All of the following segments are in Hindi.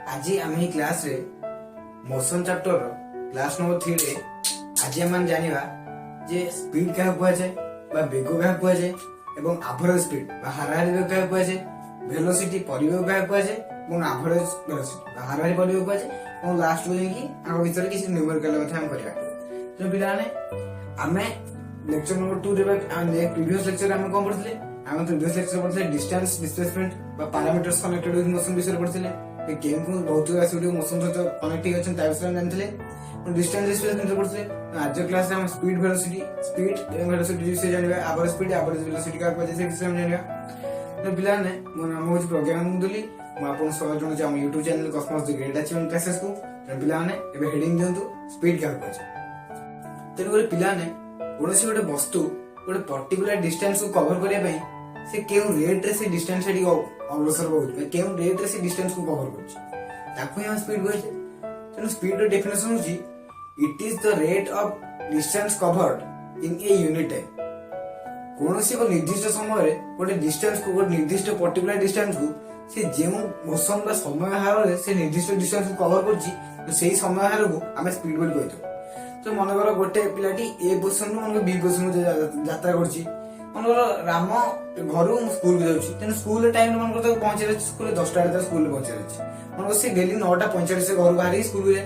आज आम क्लास रे मोशन चैप्टर क्लास नंबर 3 रे आज हम जानिबा जे स्पीड क्या कुआ जाए बा वेग क्या कुआ जाए एवं एवरेज स्पीड बा हाराहारी वेग क्या कुआ जाए वेलोसिटी परिवेग क्या कुआ जाए एवं एवरेज वेलोसिटी बा हाराहारी परिवेग कुआ जाए एवं लास्ट को जेकी आगो भीतर किसी न्यूमेरिकल मथे हम करिया। तो पिलाने आमे लेक्चर नंबर 2 रे प्रीवियस लेक्चर हम कोन पढितले हम प्रीवियस लेक्चर पढितले डिस्टेंस डिस्प्लेसमेंट बा पैरामीटर्स कनेक्टेड विथ मोशन विषय पढितले गेम को बहुत आसिड मोशन सहित कनेक्ट होछन ता विषय जानथिले डिस्टेंस डिस्प्लेसमेंट पढितले आज क्लास रे हम स्पीड वेलोसिटी विषय जानबा एवरेज स्पीड एवरेज वेलोसिटी का को जैसे विषय हम जानबा। तो पिलाने मो नाम होछ प्रज्ञान मुदुली मो आपन सब जण जे हम YouTube channel Cosmos the great achievement classes को पिलाने एबे हेडिंग दियंतु स्पीड का को तेन गोटे पिलाने कोनोसी गोटे वस्तु गोटे पर्टिकुलर डिस्टेंस को कवर करिया पई से केउ रेट रे से डिस्टेंस एडी अग्रसर होउछ केउ रेट रे से डिस्टेंस को कवर करछ ताकू हम स्पीड कहै छै। तेन स्पीड रो डेफिनेशन होछि it is the rate of distance covered in a unit time. कोनोसी को निर्दिष्ट समय रे गोटे डिस्टेंस को गोटे निर्दिष्ट पर्टिकुलर डिस्टेंस को से जेउ मोशन बा समय हार रे से निर्दिष्ट डिस्टेंस को कवर करछि तो सेही समय हार को हम स्पीड बोल कहै। तो मनकर गोटे पिलाटी ए पोजिशन मन बी पोजिशन यात्रा करछि मनकर राम घर स्कूल को जाउछि तेन स्कूल टाइम मनकर तो पहुंचे स्कूल 10टा रे स्कूल पहुंचे मनकर से डेली 9:45 से घर बाहरी स्कूल रे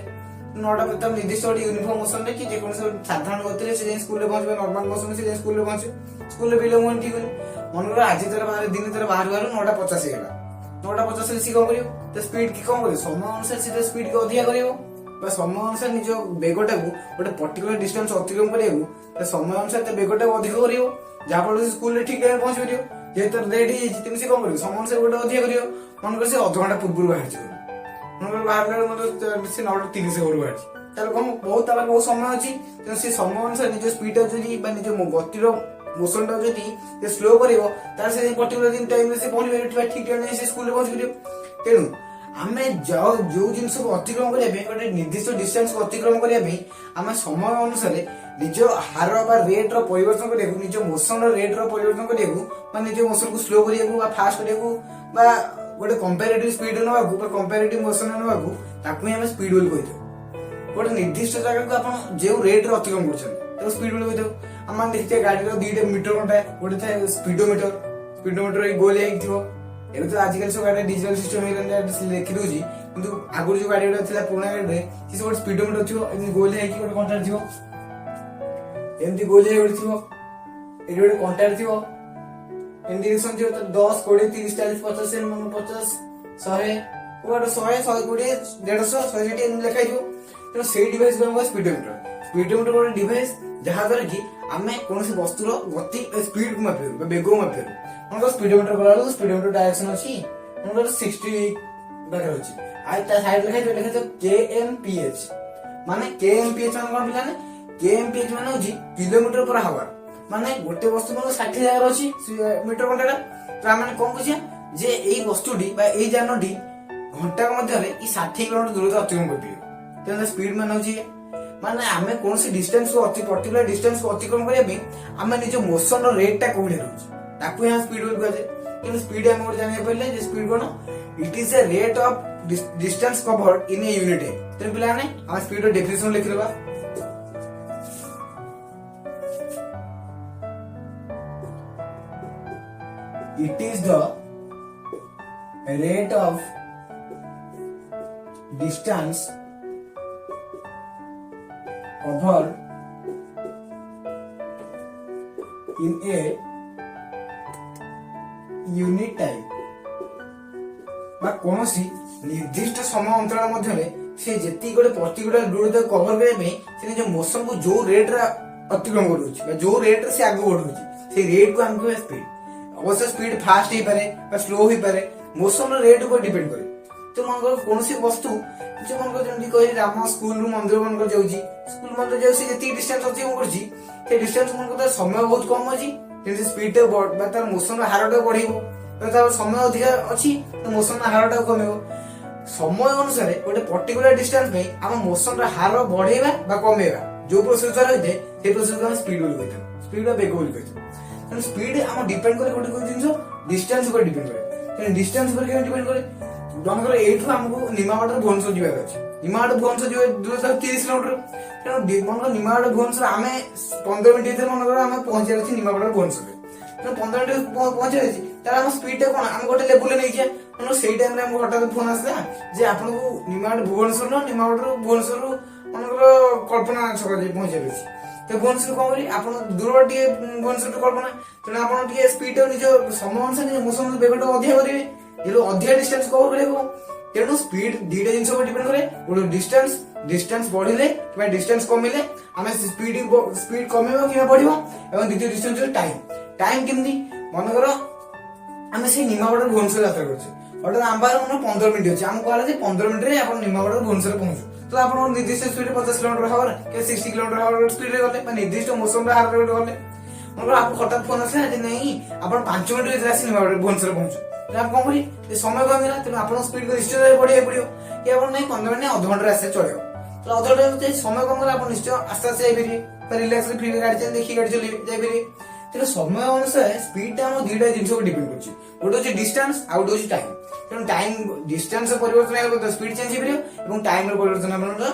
9टा तक निर्दिष्ट यूनिफॉर्म मोशन रे कि जे कोन साधारण गति से स्कूल रे पहुंचबे नॉर्मल मोशन से स्कूल रे पहुंचे स्कूल रे बिलो मन ठीक मनकर आज तर बाहर दिन तर बाहर 9:50 हे गेला 9:50 रे सी को करियो तो स्पीड की कम करियो समय अनुसार से स्पीड को अधिक करियो बा समय अनुसार निज बेगटा को गोटे पर्टिकुलर डिस्टेंस अतिक्रम करियो समय अनुसार ते बेगटा को अधिक करियो जहा फल स्कूल रे ठीक टाइम पहुंच परियो जे तर लेट ही तेम से कम करियो समय अनुसार गोटे अधिक करियो मन कर से आधा घंटा पूर्व बाहर छ मन कर बाहर मतलब से 9:30 से घर बाहर तार कम बहुत तार बहुत समय अछि तो से समय अनुसार निज स्पीड जदी बा निज गति रो मोशन टा जदी ते स्लो करियो तार से पर्टिकुलर दिन टाइम से पहुंच परियो ठीक टाइम से स्कूल रे पहुंच परियो। तेनु आमे जो जिनस को अतिक्रम करिया गोटे निर्दिष्ट डिस्टेंस को अतिक्रम करिया आमे समय अनुसार निज हार बा रेट रो परिवर्तन करिया निज मोशन रो रेट रो परिवर्तन करिया बा निज मोशन को स्लो करिया बा फास्ट करिया बा गोटे कंपैरेटिव स्पीड नवा बा कंपैरेटिव मोशन नवा ताकू हम स्पीड बोल कहै। गोटे निर्दिष्ट जगह को आपण जे रेट रो अतिक्रम करछन तो स्पीड बोल कहै। हम देखते गाड़ी रो 2टा मीटर घंटा गोटे थाए स्पीडोमीटर एक गोल हेक थिवो एबे तो आजकल सब गाड़ी डिजिटल सिस्टम हे लिखि दोजी किंतु आगुर जो गाड़ी थिला पुराना गाड़ी रे किसी गोटे स्पीडोमीटर थिवो एमि गोल हे कि गोटे काउंटर थिवो एमति गोल हे गोटे थिवो एडी गोटे काउंटर थिवो इंडिकेशन थिवो तो 10 20 30 40 50 से 50 100 गोटे 100 120 150 160 एमि लिखाइ थिवो तो सेही डिवाइस को स्पीडोमीटर गोटे डिवाइस जहा द्वारा कि आमे कोनोसी वस्तुर गति स्पीड को मापिरु बेग को मापिरु हमको स्पीडोमीटर बोला स्पीडोमीटर डायरेक्शन अछि हमको 60 बाकर अछि आइ ता साइड लिखा तो kmph माने kmph मान कोन पिलाने kmph माने होछि किलोमीटर पर आवर माने गोटे वस्तु को 60 जागर अछि मीटर घंटा तो माने कोन बुझिया जे एई वस्तुडी बा एई जानडी घंटा मध्य रे ई 60 किलोमीटर दूरता अतिक्रम करपियो तेन स्पीड माने होछि माने आमे कोनसी डिस्टेंस को अति पर्टिकुलर डिस्टेंस को अतिक्रम करिया बे आमे निज मोशन रो रेट टा कोबले रहउछि ताकू यहाँ स्पीड बोल कहै कि स्पीड हम और जानिया पड़ले जे स्पीड कोन it is a rate of distance covered in a unit time. तो पिला ने हम स्पीड रो डेफिनेशन लिख लेबा it is the rate of distance covered in a unit time बा कोनोसी निर्दिष्ट समय अंतराल मध्य रे से जेती गोटे पर्टिकुलर दूरता कवर करे में से जो मोशन को जो रेट रे अतिक्रम करूछि बा जो रेट रे से आगु बढ़ुछि से रेट को हमको स्पीड अवश्य स्पीड फास्ट ही पारे बा स्लो ही पारे मोशन रो रेट ऊपर डिपेंड करे। तो मन कोनोसी वस्तु जो मन को जेंति कहि राम स्कूल रु मंदिर मन को जाउछि स्कूल मंदिर जाउछि जेती डिस्टेंस अछि हम करछि से डिस्टेंस मन को समय बहुत कम अछि तेन स्पीड टे बा तार मोशन हार टे बढ़िबो तो तार समय अधिक अछि तो मोशन हार टे कमिबो समय अनुसार गोटे पर्टिकुलर डिस्टेंस पे हम मोशन रा हार बढ़ेबा बा कमेबा जो प्रोसेसर होइते से प्रोसेसर हम स्पीड बोल कहै स्पीड बा वेग बोल कहै। स्पीड हम डिपेंड करे गोटे कोन जिंस डिस्टेंस ऊपर डिपेंड करे डिस्टेंस ऊपर के डिपेंड करे ଜଣଙ୍କର ଏଇଠୁ ଆମକୁ ନିମାବାଟ ଭୁବନେଶ୍ୱର ଯିବାର ଅଛି। ନିମାବାଟ ଭୁବନେଶ୍ୱର ଯିବା ଦୂରତା 30 କିଲୋମିଟର। ତେଣୁ ମନେକର ନିମାବାଟ ଭୁବନେଶ୍ୱର ଆମେ 15 ମିନିଟ୍ ଭିତରେ ମନେକର ଆମେ ପହଞ୍ଚିବାର ଅଛି ନିମାବାଟ ଭୁବନେଶ୍ୱରରେ। ତେଣୁ 15 ମିନିଟ୍ ପହଞ୍ଚିବାର ଅଛି, ତାହେଲେ ଆମ ସ୍ପିଡ ଟା କଣ ଆମେ ଗୋଟେ ଲେବୁଲରେ ନେଇଯିବା। ମନେକର ସେଇ ଟାଇମରେ ଆମକୁ ହଠାତ୍ ଫୋନ ଆସିଲା ଯେ ଆପଣଙ୍କୁ ନିମାବାଟ ଭୁବନେଶ୍ୱର ନିମାବାଟରୁ ଭୁବନେଶ୍ୱରରୁ ମନେକର କଳ୍ପନା ଛକ ଯାଇ ପହଞ୍ଚିବାର ଅଛି। ତ ଭୁବନେଶ୍ୱର କଣ କରିବେ ଆପଣ ଦୂର ଟିକେ ଭୁବନେଶ୍ୱର କଳ୍ପନା, ତେଣୁ ଆପଣ ଟିକେ ସ୍ପିଡ ନିଜ ସମୟ ଅନୁସାରେ ନିଜ ମୋଶନ ବେଗଟା ଅଧିକା କରିବେ। ଯେହେତୁ ଅଧିକା ଡିଷ୍ଟାନ୍ସ କଭର କରିବାକୁ, ତେଣୁ ସ୍ପିଡ ଦିଟା ଜିନିଷ ଉପରେ ଡିପେଣ୍ଡ କରେ। ଗୋଟେ ଡିଷ୍ଟାନ୍ସ ବଢିଲେ କିମ୍ବା ଡିଷ୍ଟାନ୍ସ କମିଲେ ଆମେ ସ୍ପିଡ କମିବ କିମ୍ବା ବଢିବ। ଏବଂ ଦ୍ୱିତୀୟ ଡିଷ୍ଟାନ୍ସ ଟାଇମ କେମିତି, ମନେକର ଆମେ ସେଇ ନିମାବାଟ ଭୁବନେଶ୍ୱର ଯାତ୍ରା କରୁଛେ, ହଠାତ୍ ଆମ ପାଖରେ ମନେ 15 ମିନିଟ୍ ଅଛି, ଆମକୁ କହିଲା ଯେ 15 ମିନିଟରେ ଆପଣ ନିମାବାଟ ଭୁବନେଶ୍ୱର ପହଞ୍ଚୁ। ତ ଆପଣ ନିର୍ଦ୍ଦିଷ୍ଟ ସ୍ପିଡ 50 କିଲୋମିଟର ହାୱାର କି 60 କିଲୋମିଟର ହାୱାର ସ୍ପିଡରେ ଗଲେ ବା ନିର୍ଦ୍ଦିଷ୍ଟ ମୋଶନର ହାର ରେଟ୍ ଗଲେ, ମନେକର ଆପଣଙ୍କୁ ହଠାତ୍ ଫୋନ ଆସିଲା ଯେ ନାଇଁ ଆପଣ 5 ମିନିଟ୍ ଭିତରେ ଆସି ନିମାବାଟ ଭୁବନେଶ୍ୱର ପହଞ୍ଚୁ। ଆପଣ କଣ କରିବେ, ସମୟ କମିଲା, ତେଣୁ ଆପଣଙ୍କ ସ୍ପିଡ ନିଶ୍ଚିତ ବଢିବାକୁ ପଡିବ। କି ଆପଣ ନାଇଁ 15 ମିନିଟ୍ ଅଧଘଣ୍ଟାରେ ଆସିଲେ ଚଳିବ। ତ ଅଧଘଣ୍ଟା ସମୟ କମିଲା ଆପଣ ନିଶ୍ଚୟ ଆସ୍ତେ ଆସ୍ତେ ଯାଇପାରିବେ ବା ରିଲାକ୍ସ ଫ୍ରି ଗାଡି ଦେଖି ଗାଡି ଚଲେଇବେ ଯାଇପାରିବେ। ତେଣୁ ସମୟ ଅନୁସାରେ ସ୍ପିଡ ଟା ଆମ ଦିଟା ଜିନିଷ ଉପରେ ଡିପେଣ୍ଡ କରୁଛି। ଗୋଟେ ହଉଛି ଡିଷ୍ଟାନ୍ସ ଆଉ ଗୋଟେ ହଉଛି ଟାଇମ। ତେଣୁ ଟାଇମ ଡିଷ୍ଟାନ୍ସ ପରିବର୍ତ୍ତନ ହେଲେ ସ୍ପିଡ ଚେଞ୍ଜ ହେଇପାରିବ ଏବଂ ଟାଇମ ର ପରିବର୍ତ୍ତନ ଆପଣଙ୍କର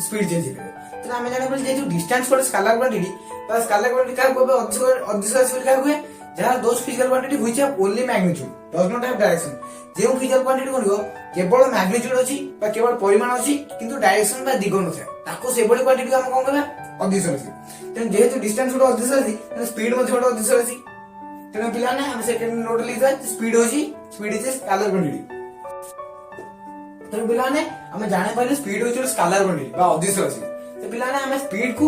ସ୍ପିଡ ଚେଞ୍ଜ ହେଇପାରିବ। ତେଣୁ ଆମେ ଜାଣିପାରିବା ଯେହେତୁ ଡିଷ୍ଟାନ୍ସ ଗୋଟେ ସ୍କାଲାର କ୍ୱାଣ୍ଟିଟି ବା ସ୍କାଲାର କ୍ୱାଣ୍ଟିଟି କାହାକୁ ଅଧିକ ସ୍ପିଡ କାହାକୁ ହୁଏ, ଯାହା those physical quantity which have only magnitude does not have direction। ଯେଉଁ physical quantity କରିବ କେବଳ magnitude ଅଛି ବା କେବଳ ପରିମାଣ ଅଛି କିନ୍ତୁ direction ବା ଦିଗ ନଥାଏ, ତାକୁ ସେଭଳି କ୍ୱାଣ୍ଟିଟି ଆମେ କଣ କରିବା ଅଧିକ ଅଛି। ତେଣୁ ଯେହେତୁ ଡିଷ୍ଟାନ୍ସ ଗୋଟେ ଅଧିକ ଅଛି ତେଣୁ ସ୍ପିଡ ମଧ୍ୟ ଗୋଟେ ଅଧିକ ଅଛି। ତେଣୁ ପିଲାମାନେ ଆମେ ସେକେଣ୍ଡ ନୋଟ ଲିଖିବା ସ୍ପିଡ ଇଜ ସ୍କାଲାର କ୍ୱାଣ୍ଟିଟି। ତେଣୁ ପିଲାମାନେ ଆମେ ଜାଣିପାରିଲେ ସ୍ପିଡ ହଉଛି ଗୋଟେ ସ୍କାଲାର କ୍ୱାଣ୍ଟିଟି ବା ଅଧିକ ଅଛି। ତ ପିଲାମାନେ ଆମେ ସ୍ପିଡ କୁ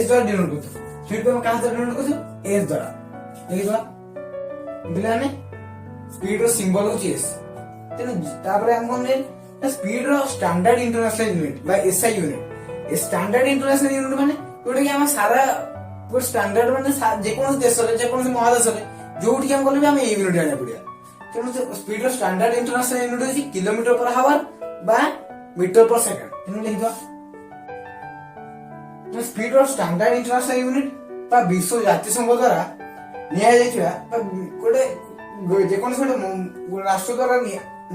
s ଦ୍ୱାରା ଡିନୋଟ କରୁଛୁ। ସ୍ପିଡ କୁ ଆମେ କାହା ଦ୍ୱାରା ଡିନୋଟ କରୁଛୁ, s ଦ୍ୱାରା। ଦେଖିବା ପିଲାମାନେ ସ୍ପିଡ ର ସିମ୍ବଲ ହଉଛି s। ତେଣୁ ତାପରେ ଆମେ କଣ ନା ସ୍ପିଡ ର ଷ୍ଟାଣ୍ଡାର୍ଡ ଇଣ୍ଟରନ୍ୟାସନାଲ ୟୁନିଟ ବା SI ୟୁନିଟ। ଏ ଷ୍ଟାଣ୍ଡାର୍ଡ ଇଣ୍ଟରନ୍ୟାସନାଲ ୟୁନିଟ ମାନେ ଯୋଉଟା କି ଆମେ ସାରା ଗୋଟେ ଷ୍ଟାଣ୍ଡାର୍ଡ ମାନେ ଯେକୌଣସି ଦେଶରେ ଯେକୌଣସି ମହାଦେଶରେ ଯୋଉଠିକି ଆମେ ଗଲେ ବି ଆମେ ଏଇ ୟୁନିଟ ଆଣିବାକୁ ପଡିବ। ତେଣୁ ସ୍ପିଡ ର ଷ୍ଟାଣ୍ଡାର୍ଡ ଇଣ୍ଟରନ୍ୟାସନାଲ ୟୁନିଟ ହଉଛି କିଲୋମିଟର ପର ହାୱାର ବା ମିଟର ପର ସେକେଣ୍ଡ। ତେଣୁ ଲେଖିବା ସ୍ପିଡ ର ଷ୍ଟାଣ୍ଡାର୍ଡ ଇଣ୍ଟରନ୍ୟାସନାଲ ୟୁନିଟ ବା ବିଶ୍ୱ ଜାତିସଂଘ ଦ୍ୱାରା ନିଆଯାଇଥିବା ଗୋଟେ ଯେକୌଣସି ଗୋଟେ ରାଷ୍ଟ୍ର ଦ୍ୱାରା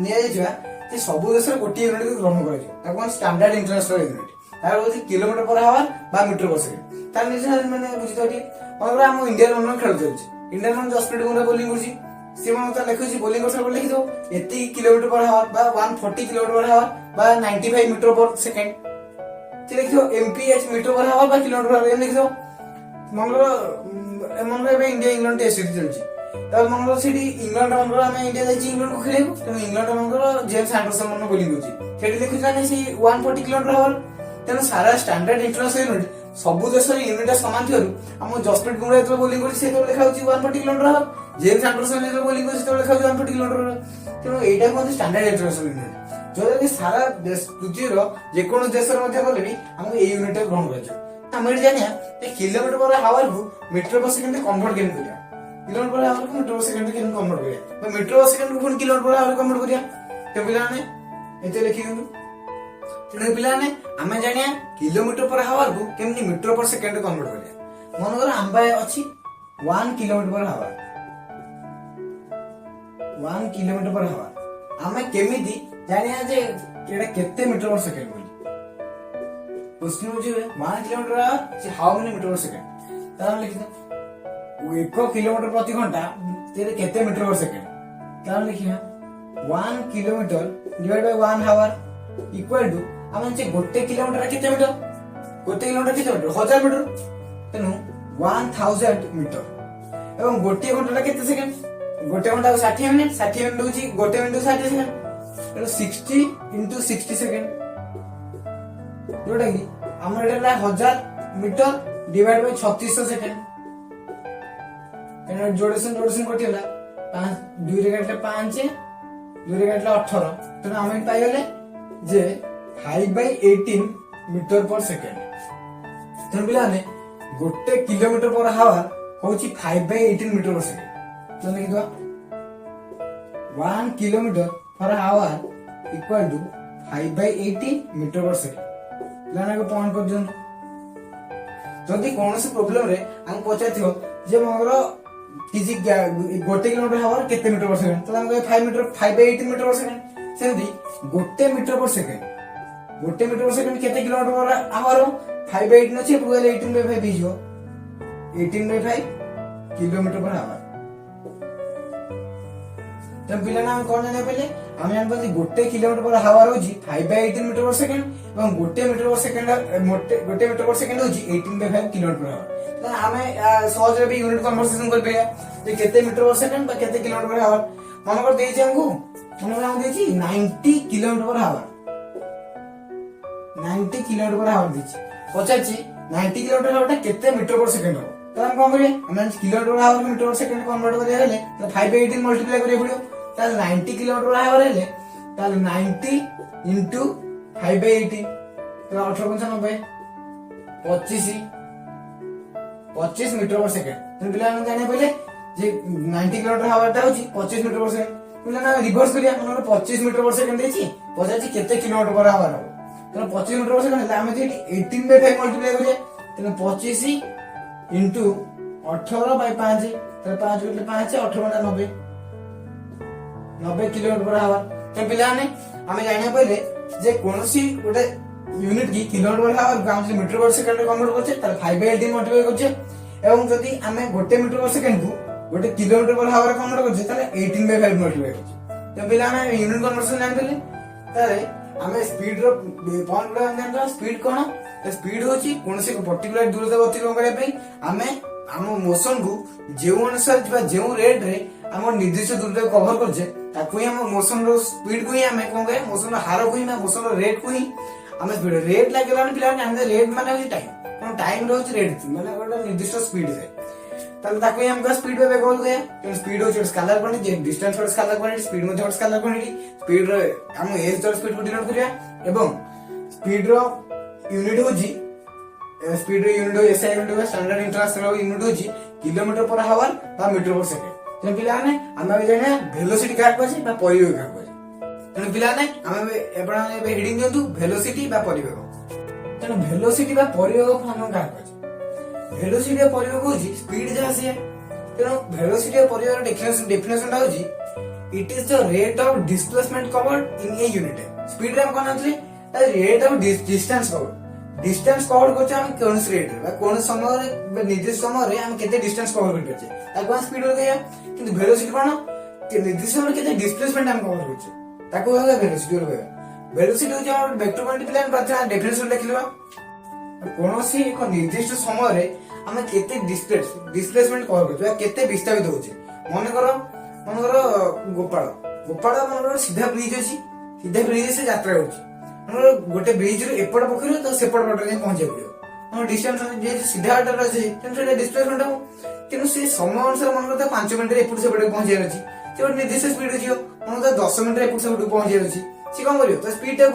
ନିଆଯାଇଥିବା ଯେ ସବୁ ଦେଶରେ ଗୋଟିଏ ୟୁନିଟ ଗ୍ରହଣ କରାଯିବ, ତାକୁ ଷ୍ଟାଣ୍ଡାର୍ଡ ଇଣ୍ଟରନ୍ୟାସନାଲ ୟୁନିଟ। ତାର ହଉଛି କିଲୋମିଟର ପର ହାୱାର ବା ମିଟର ପର ସେକେଣ୍ଡ। ତାର ନିଜେ ମାନେ ବୁଝିଥାଉ ଟିକେ ମନେକର ଆମ ଇଣ୍ଡିଆର ମାନେ ଖେଳ ଚାଲିଛି, ଇଣ୍ଡିଆର ମାନେ ଜସପ୍ରୀତ ବୁମରା ବୋଲିଂ କରୁଛି, ସେ ମାନେ ତାର ଲେଖୁଛି ବୋଲିଂ କରିସାରିଲା ପରେ ଲେଖିଥିବ ଏତିକି କିଲୋମିଟର ପର ହାୱାର ବା 140 କିଲୋମିଟର ପର ହାୱାର ବା 95 ମିଟର ପର ସେକେଣ୍ଡ। ସେ ଲେଖିଥିବ MPH ମିଟର ପର ହାୱାର ବା କିଲୋମିଟର ପର ହାୱାର ଲେଖିଥିବ। ମନେକର ଏବେ ଇଣ୍ଡିଆ ଇଂଲଣ୍ଡ ଟେଷ୍ଟ ସିରିଜ ଚାଲିଛି, ତାପରେ ମନେକର ସେଠି ଇଂଲଣ୍ଡ ମନେକର ଆମେ ଇଣ୍ଡିଆ ଯାଇଛି ଇଂଲଣ୍ଡକୁ ଖେଳିବାକୁ, ତେଣୁ ଇଂଲଣ୍ଡ ମନେକର ଜେମ୍ସ ଆଣ୍ଡରସନ ମାନେ ବୋଲିଂ କରୁଛି, ସେଠି ଲେଖୁଛି ନା ସେଇ 140 କିଲୋମିଟର ହାୱାର। ତେଣୁ ସାରା ଷ୍ଟାଣ୍ଡାର୍ଡ ଇଣ୍ଟରନ୍ୟାସନାଲ ୟୁନିଟ ସବୁ ଦେଶର ୟୁନିଟ ସମାନ ଥିବାରୁ ଆମ ଜସପ୍ରୀତ ବୁମରା ଯେତେବେଳେ ବୋଲିଂ କରୁଛି ସେତେବେଳେ ଲେଖା ହଉଛି 140 କିଲୋମିଟର ହାୱାର, ଜେମ୍ସ ଆଣ୍ଡରସନ ଯେତେବେଳେ ବୋଲିଂ କରୁଛି ସେତେବେଳେ ଲେଖା ହଉଛି 140 କିଲୋମିଟର ହାୱାର। ତେଣୁ ଏଇଟା କୁହନ୍ତି ଷ୍ଟାଣ୍ଡାର୍ଡ ଇଣ୍ଟରନ୍ୟାସନାଲ ୟୁନିଟ, ଯୋଉଟା କି ସାରା ପୃଥିବୀର ଯେକୌଣସି ଦେଶରେ ମଧ୍ୟ ଗଲେ ବି ଆମକୁ ଏଇ ୟୁନିଟ ଗ୍ରହଣ କରାଯିବ। ଆମେ ଏଠି ଜାଣିବା ଯେ କିଲୋମିଟର ପର ହାୱାର କୁ ମିଟର ପର ସେକେଣ୍ଡ କନଭର୍ଟ କେମିତି କରିବା, କିଲୋମିଟର ପର ହାୱାର କୁ ମିଟର ପର ସେକେଣ୍ଡ କେମିତି କନଭର୍ଟ କରିବା, ତ ମିଟର ପର ସେକେଣ୍ଡ କୁ ପୁଣି କିଲୋମିଟର ପର ହାୱାର କନଭର୍ଟ କରିବା। ତ ପିଲାମାନେ ଏତେ ଲେଖିଦିଅନ୍ତୁ। ତେଣୁ ପିଲାମାନେ ଆମେ ଜାଣିବା କିଲୋମିଟର ପର ହାୱାର କୁ କେମିତି ମିଟର ପର ସେକେଣ୍ଡ କନଭର୍ଟ କରିବା। ମନେକର ଆମ ପାଖରେ ଅଛି 1 କିଲୋମିଟର ପର ହାୱାର, 1 କିଲୋମିଟର ପର ହାୱାର। ଆମେ କେମିତି ଜାଣିବା ଯେ ଏଟା କେତେ ମିଟର ପର ସେକେଣ୍ଡ ବୋଲି। क्वेश्चन होची 1 किलोमीटर से how many metre per second. तार लिखिदा 1 किलोमीटर प्रति घंटा तेरे केते मीटर पर सेकंड। तार लिखिया 1 kilometre divide by 1 hour equal to हम जे गोटे किलोमीटर केते मीटर, गोटे किलोमीटर केते मीटर 1000 मीटर। तेनु 1000 मीटर एवं गोटे घंटा केते सेकंड, गोटे घंटा 60 मिनिट, 60 मिनिट होची गोटे मिनिट 60 सेकंड। तेनु 60 * 60 सेकंड जोटा कि हमर एटा 1000 मीटर डिवाइड बाय 3600 सेकंड। एना जोड़ेसन कटिला 5 2 रे काटले 5 2 रे काटले 18। तेना हम पाइ गेले जे 5/18 मीटर पर सेकंड। तेन बिलाने गोटे किलोमीटर पर हावर होची 5/18 मीटर पर सेकंड। तो लिख दो 1 kilometre per hour equal to 5/18 metre per second. लाना को पॉइंट कर दियो। जदि कोनोसी प्रॉब्लम रे हम पचाथियो जे मगर किसी गोटे किलोमीटर हावर केते मीटर पर सेकेंड तो हम कहे 5/18 मीटर पर सेकेंड सेमती गोटे मीटर पर सेकेंड केते किलोमीटर पर हावर 5/18 अछि पुरा 18/5 हिजो 18/5 किलोमीटर पर हावर तब पिला ना कोन जाने पहले हम जान पति गोटे किलोमीटर पर हावर होजी 5/18 मीटर पर सेकेंड एवं गोटे मीटर पर सेकेंड गोटे मीटर पर सेकेंड होजी 18/5 किलोमीटर पर हावर तो हमें सहज रे भी यूनिट कन्वर्सेशन कर पेया जे केते मीटर पर सेकेंड बा केते किलोमीटर पर हावर मन कर देछि हमको देछि 90 किलोमीटर पर हावर 90 किलोमीटर पर हावर देछि पचाछि 90 किलोमीटर हावर केते मीटर पर सेकेंड हो तो हम कोन करिए हम किलोमीटर पर हावर मीटर पर सेकेंड कन्वर्ट करिया हेले तो 5/18 मल्टीप्लाई करिया पड़ियो ताले 90 किलोमीटर पर हावर हेले ताले 90 into 5/18 तो 1895 25 मीटर पर सेकेंड तो पिला हम जाने पहले जे 90 किलोमीटर हावर ता होची 25 मीटर पर सेकेंड पिला ना रिवर्स करिया हमर 25 मीटर पर सेकेंड देछि पचाछि केते किलोमीटर पर हावर हो तो 25 मीटर पर सेकेंड हम जे 18/5 मल्टीप्लाई करिया तो 25 into 18/5 तो 5 बटले 5 18 90 किलोमीटर पर हावर तो पिला ने हमें जाने पहले जे कोनोसी गोटे यूनिट की किलोमीटर पर हावर गाम से मीटर पर सेकंड रे कन्वर्ट करछे ताले 5/18 मल्टीप्लाई करछे एवं जदी हमें गोटे मीटर पर सेकंड को गोटे किलोमीटर पर हावर कन्वर्ट करछे ताले 18/5 मल्टीप्लाई करछे तो पिला ने यूनिट कन्वर्जन जान देले ताले हमें स्पीड रो पॉइंट रो जान स्पीड कोन तो स्पीड होची कोनोसी पर्टिकुलर दूरता अतिक्रमण करे पई हमें हम मोशन को जेउ अनुसार जेउ रेट रे हम निर्दिष्ट दूरता कवर करछे ताकू ही हम मोशन रो स्पीड को ही हम कोन कहे मोशन रो हार को ही मोशन रो रेट को ही हम स्पीड रेट लागेला पिला हम रेट माने होची टाइम टाइम रो होची रेट माने गोटे निर्दिष्ट स्पीड से ताले ताकू ही हम स्पीड पे कॉल करे तो स्पीड होची स्केलर क्वांटिटी जे डिस्टेंस और स्केलर क्वांटिटी स्पीड मध्ये स्केलर क्वांटिटी स्पीड रो हम एज दर स्पीड को डिनोट करिया एवं स्पीड रो यूनिट होची स्पीड रो unit SI unit standard international unit होची किलोमीटर पर हावर बा मीटर पर सेकेंड तो पिला ने हम जाने वेलोसिटी का कहै बा परिवेग का कहै तो पिला ने हम एबडा हेडिंग दियंतु वेलोसिटी बा परिवेग तो वेलोसिटी बा परिवेग हम का कहै वेलोसिटी बा परिवेग होची स्पीड जहा से तो वेलोसिटी बा परिवेग डेफिनेशन ता होची it is the rate of displacement covered in a unit speed रे हम कोन आतले rate of distance covered distance cover करछे हम कोन रेट रे कोन समय रे निर्दिष्ट समय रे हम केते डिस्टेंस कवर कर परछे ताको स्पीड रे गया किंतु वेलोसिटी कोन के निर्दिष्ट समय केते डिस्प्लेसमेंट हम कवर करछे ताको होगा वेलोसिटी रे वेलोसिटी जो हम वेक्टर क्वांटिटी प्लान बात डेफिनेशन लिखलबा कोनोसी एक निर्दिष्ट समय रे हम केते डिस्प्लेसमेंट कवर करछे केते विस्थापित होछे मन करो गोपाल मन सीधा ब्रिज अछि सीधा ब्रिज से यात्रा होछि गोटे ब्रिज रे एपट पखरे तो सेपट पट रे पहुंचे पड़ियो हम डिस्टेंस जे सीधा बाटर अछि तेन डिस्प्लेसमेंट हो तेनु से समय अनुसार मन करता 5 मिनिट रे एपट सेपट पहुंचे अछि से गोटे निर्दिष्ट स्पीड जियो मन करता 10 मिनिट रे एपट सेपट पहुंचे अछि से कोन करियो तो स्पीड टा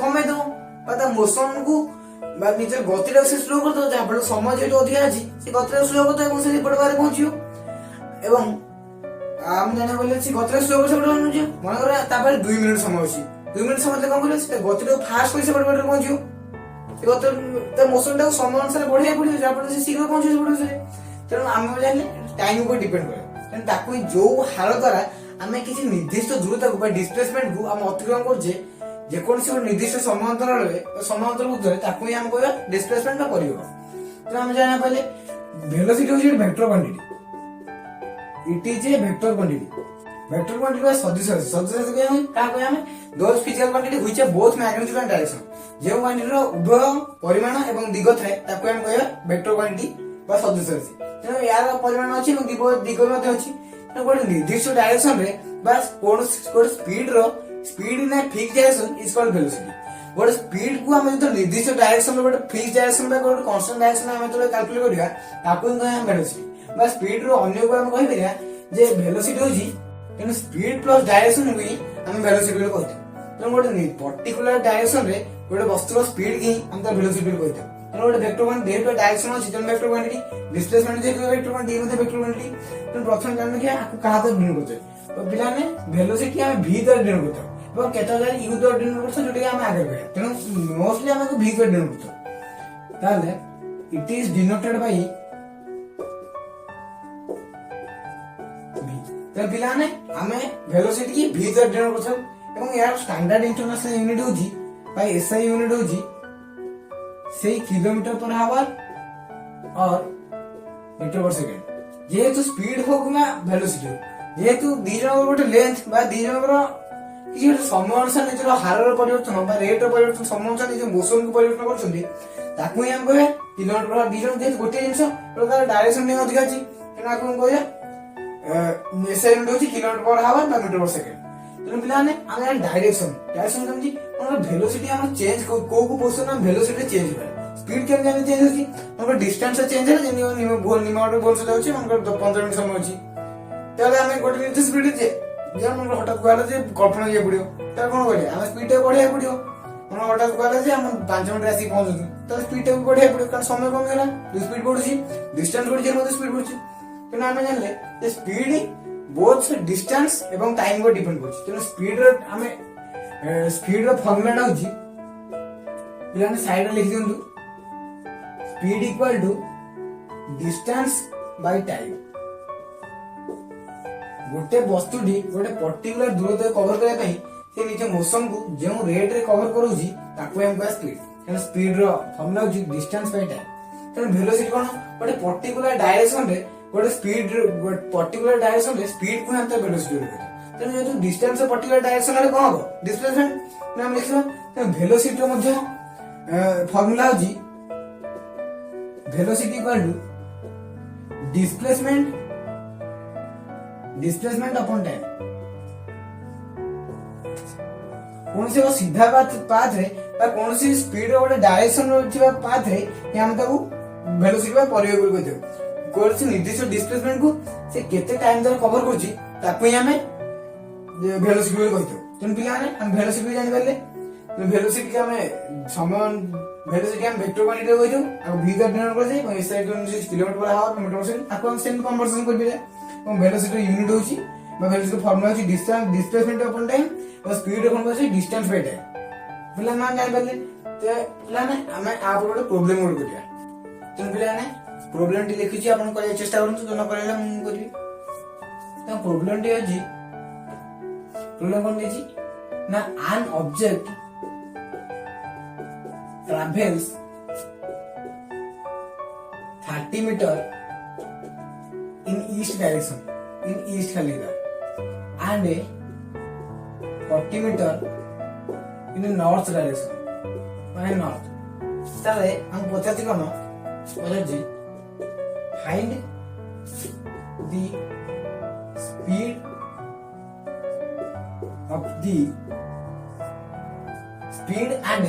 कमे दो पता मोशन को बा निजे गति रे से स्लो कर दो जा बड़ समय जे अधिक अछि से गति रे स्लो कर दो এবং से एपट बारे पहुंचियो एवं हम जाने बोले से गति रे स्लो कर से पहुंचियो मन कर तापर 2 मिनिट समय अछि 2 मिनिट समय कम करे से गति रो फास्ट पैसे बड़ बड़ पहुंचियो से गति त मोशन टा समय अनुसार बढ़िया पड़ियो जा पर से शीघ्र पहुंचियो पड़ियो से तेनु हम जाने टाइम ऊपर डिपेंड करे तेनु ताकू जो हाल द्वारा हमें किसी निर्दिष्ट दूरता को डिस्प्लेसमेंट को हम अतिक्रमण करजे जे कोन से निर्दिष्ट समांतर रे समांतर उद्धरे ताकू ही हम कहबा डिस्प्लेसमेंट का परियो तो हम जाने पहले वेलोसिटी होची vector quantity it is a vector quantity vector quantity का सदृश के हम का कहै हमें those physical quantity which are both magnitude and direction जे क्वांटिटी रो उभय परिमाण एवं दिग थाए ताकू हम कहै वेक्टर क्वांटिटी बा सदृश तेनो यार परिमाण अछि एवं दिग मध्ये अछि तो गोटे निर्दिष्ट डायरेक्शन रे बस कोन speed in fix direction is called velocity गोटे स्पीड को हम जो निर्दिष्ट डायरेक्शन रे गोटे फिक्स डायरेक्शन बा गोटे कांस्टेंट डायरेक्शन हम तो कैलकुलेट करिया ताकू कहै वेलोसिटी बस स्पीड रो अन्य को हम कहै परिया जे वेलोसिटी होजी तेनु स्पीड प्लस डायरेक्शन भी हम वेलोसिटी रे कहते तेनु गोटे पर्टिकुलर डायरेक्शन रे गोटे वस्तुर स्पीड की हम तो वेलोसिटी रे कहते तेनु गोटे वेक्टर क्वांटिटी जेतो डायरेक्शन अछि तेनु वेक्टर क्वांटिटी डिस्प्लेसमेंट जेतो वेक्टर क्वांटिटी मध्ये वेक्टर क्वांटिटी तेनु प्रथम जान कि आकु कहा तो डिनोट करते तो पिला ने वेलोसिटी हम v द्वारा डिनोट करते এবং केता जाय u द्वारा डिनोट करते जोटी हम आगे कहै तेनु मोस्टली हमको v द्वारा डिनोट करते ताले इट इज डिनोटेड बाय तो पिलाने आमे वेलोसिटी की v द्वारा डिनोट करथौ एवं यार स्टैंडर्ड इंटरनेशनल यूनिट होजी बाय एसआई यूनिट होजी से किलोमीटर पर आवर और मीटर पर सेकंड जेहेतु स्पीड हो कि वेलोसिटी हो जेहेतु दी जन गोटे लेंथ बा दी जन कि गोटे समय अनुसार निजर हारर परिवर्तन बा रेट परिवर्तन समय अनुसार निज मोशन को परिवर्तन करछन्ती ताकू ही हम कहे किलोमीटर पर दी जन जेहेतु गोटे जिंस तार डायरेक्शन ने अधिक अछि तेना को कहे एसआई यूनिट होची किलोमीटर पर आवर बा मीटर पर सेकंड तेन पिलाने आमे डायरेक्शन डायरेक्शन समझी हमर वेलोसिटी हम चेंज को पोजीशन हम वेलोसिटी चेंज करे स्पीड के जाने चेंज होची हमर डिस्टेंस चेंज है जेनी निमाड बोल से जाउची हमर 15 मिनिट समय होची ताले हमें गोटे निर्दिष्ट स्पीड जे हमर हठात कहला जे कल्पना ये पड़ियो त कोन करिया हम स्पीड बढ़िया पड़ियो हम हठात कहला जे हम 5 मिनिट आसी पहुंचू त स्पीड बढ़िया पड़ियो कारण समय कम गेला स्पीड बढ़ुची डिस्टेंस बढ़ी जे मते स्पीड बढ़ुची तेना हमें जानले जे स्पीड बोथ डिस्टेंस एवं टाइम को डिपेंड करछि तेना स्पीड रे हमें स्पीड रो फॉर्मूला होची बिलाने साइड रे लिख दियंतु speed equal to distance by time गोटे वस्तुटी गोटे पर्टिकुलर दूरता कवर करने पई से निज मोशन को जो रेट रे कवर करूची ताको हम कह स्पीड कारण स्पीड रो फॉर्मूला होची डिस्टेंस बाय टाइम कारण वेलोसिटी कोन गोटे पर्टिकुलर डायरेक्शन रे गोटे स्पीड पर्टिकुलर डायरेक्शन रे स्पीड को हम त वेलोसिटी रे कहते तेन जो डिस्टेंस पर्टिकुलर डायरेक्शन रे कोन हो डिस्प्लेसमेंट नाम लिखलो त वेलोसिटी रो मध्य फॉर्मूला होची velocity equal to displacement upon time कौन से वो सीधा पाथ रे बा कौन सी स्पीड रो डायरेक्शन रो छिबा पाथ रे हम ताको वेलोसिटी बा परिवर्तन कर देउ कौन से निर्दिष्ट डिस्प्लेसमेंट को से केते टाइम द्वारा कवर करछि ताको ही हमें वेलोसिटी रे कहतो तुम पिला ने हम वेलोसिटी जानि पाले वेलोसिटी के हमें समय वेलोसिटी हम वेक्टर क्वांटिटी कहतो आ v द्वारा डिनोट कर जाय S I kilometre per hour metre per second ताको हम सेम कन्वर्जन कर दिले और वेलोसिटी यूनिट होची बा वेलोसिटी फार्मूला होची डिस्टेंस डिस्प्लेसमेंट अपॉन टाइम और स्पीड अपन होची डिस्टेंस बाय टाइम पिला मान जानि पाले ते पिला ने हमें आ पर प्रॉब्लम वर्क करिया तुम पिला ने प्रॉब्लम टी लिखि छी अपन करे चेष्टा करंतु जन करले हम करबी तो प्रॉब्लम टी अछि प्रॉब्लम कोन देछि ना an object travels 30 meter in east direction in east खाली and 40 meter in north direction माने north ताले हम पचाती कोन पचाती find the speed of the speed and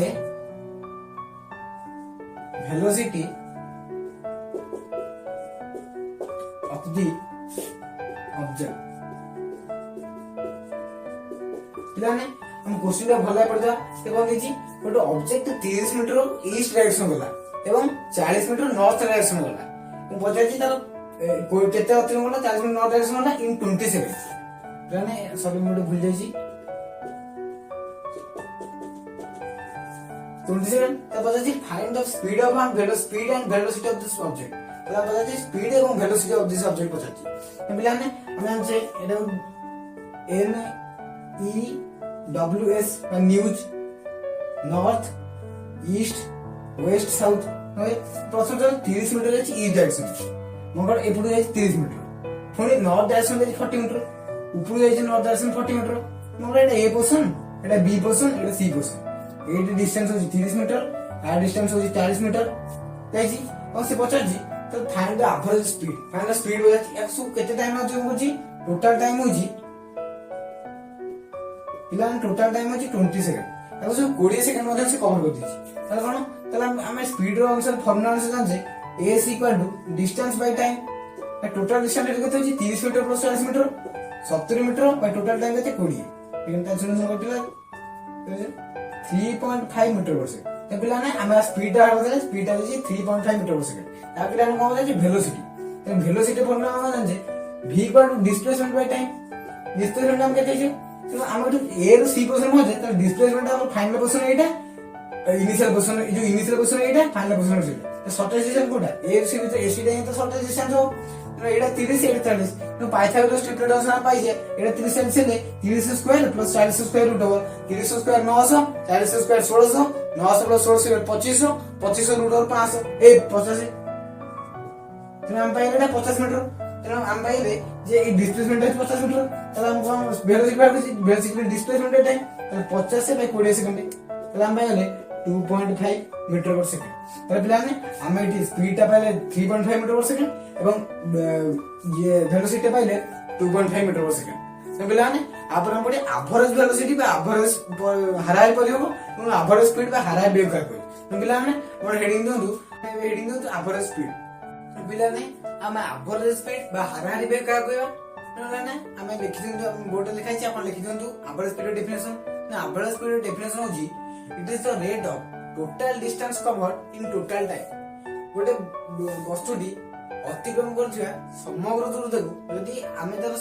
velocity of the object पिलाने हम क्वेश्चन रे भला पड़ जा से कोन देछि गोटे ऑब्जेक्ट 30 मीटर ईस्ट डायरेक्शन गला एवं 40 मीटर नॉर्थ डायरेक्शन गला हम पचाछि तार केते अति गला 40 मीटर नॉर्थ डायरेक्शन गला इन 27 पिलाने सॉरी मोड भूल जाइछि 27 तब पचाछि find the speed of speed and velocity of this object तब पचाछि स्पीड एवं वेलोसिटी ऑफ दिस ऑब्जेक्ट पचाछि पिलाने हम से एटा N E W S news north east west south प्रथम 30 मीटर अछि ईस्ट डायरेक्शन मगर एपुड जाय 30 मीटर पुनी नॉर्थ डायरेक्शन जाय 40 मीटर ऊपर जाय नॉर्थ डायरेक्शन 40 मीटर मगर एटा ए position Etah B position Etah C position at distance होची 30 मीटर आ डिस्टेंस होची 40 मीटर जायछि और से पचाछि तो फाइंड द एवरेज स्पीड बजाछि 100 केते टाइम आजो होची टोटल टाइम होची पिलान टोटल टाइम होची 20 सेकंड ताको 20 सेकंड मध्ये से कवर कर दिछि ताले कोन ताले हम स्पीड रो अनुसार फॉर्मूला से जानछे a = distance by time total distance केते होची 30 metre plus 40 metre 70 metre by total time केते 20 लेकिन टेंशन करतिला 3.5 मीटर पर सेकंड ते पिला ने हम स्पीड दा होता है स्पीड दा होची 3.5 मीटर पर सेकंड ता पिला ने कोन होची वेलोसिटी ते वेलोसिटी फॉर्मूला हम जानछे v = displacement by time displacement हम केते छै तो हम ए रो सी पोजीशन हो जाए डिस्प्लेसमेंट हम फाइनल पोजीशन एटा इनिशियल पोजीशन जो इनिशियल पोजीशन एटा फाइनल पोजीशन से तो शॉर्टेस्ट डिस्टेंस कोटा ए सी में तो एसी दा तो शॉर्टेस्ट डिस्टेंस हो ଏଇଟା 30 ଏଇଟା 40 ତେଣୁ ପାଇଥାଗୋରାସ୍ ଟ୍ରିପ୍ଲେଟ୍ ଅଂଶ ଆମେ ପାଇଛେ ଏଇଟା 30 40 ହେଲେ 30 ସ୍କୋୟାର ପ୍ଲସ 40 ସ୍କୋୟାର ରୁଟ୍ ହବ 30 square 900 40 square 1600 900 plus 1600 2500 2500 root over 500 ଏ 50 ତେଣୁ ଆମେ ପାଇଲେ ଏଇଟା 50 ମିଟର ତେଣୁ ଆମେ ପାଇଲେ ଯେ ଏଇ ଡିସପ୍ଲେସମେଣ୍ଟ ଅଛି 50 ମିଟର ତାହେଲେ ଆମେ କଣ ଭେଲୋସିଟି ବାହାର କରିଛି ଭେଲୋସିଟି ଡିସପ୍ଲେସମେଣ୍ଟ ଟାଇମ୍ ତାହେଲେ 50 ବାଇ 20 ସେକେଣ୍ଡ ତାହେଲେ ଆମେ ପାଇଲେ 2.5 मीटर पर सेकंड তাহলে পিলাମାନେ ଆମେ ଏଠି ସ୍ପିଡ ଟା ପାଇଲେ 3.5 मीटर पर सेकंड ଏବଂ ये वेलोसिटी पाइले 2.5 मीटर पर सेकंड तो पिलाମାନେ आपण हम पड़े एवरेज वेलोसिटी बा एवरेज हाराई परियो এবং एवरेज स्पीड बा हाराई बेग कर तो पिलाମାନେ मोर हेडिंग दंतु एवरेज स्पीड तो पिलाମାନେ हम एवरेज स्पीड बा हाराई बेग का कहबा पिलाମାନେ ଆମେ लिखि दंतु बोर्ड लिखाइ छी आपण लिखि दंतु एवरेज स्पीड डेफिनेशन ना एवरेज स्पीड डेफिनेशन होजी it is the rate of total distance covered in total time गोटे वस्तुटी अतिक्रम करथिया समग्र दूरता को यदि आमे तार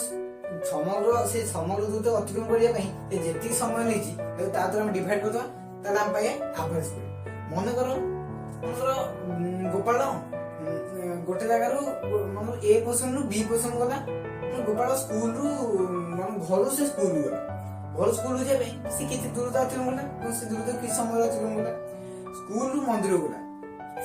समग्र दूरता अतिक्रम करिया पई जेति समय लेछि ता द्वारा हम डिवाइड करदो ताले हम पाए एवरेज स्पीड मने करो गोपाल गोटे जगह रो मन ए पोजीशन रो बी पोजीशन गला गोपाल स्कूल रो मन घर से स्कूल गला घर स्कूल जाबे से किछि दूरता अतिक्रम गला से दूरता कि समय अतिक्रम गला स्कूल रू मंदिर गला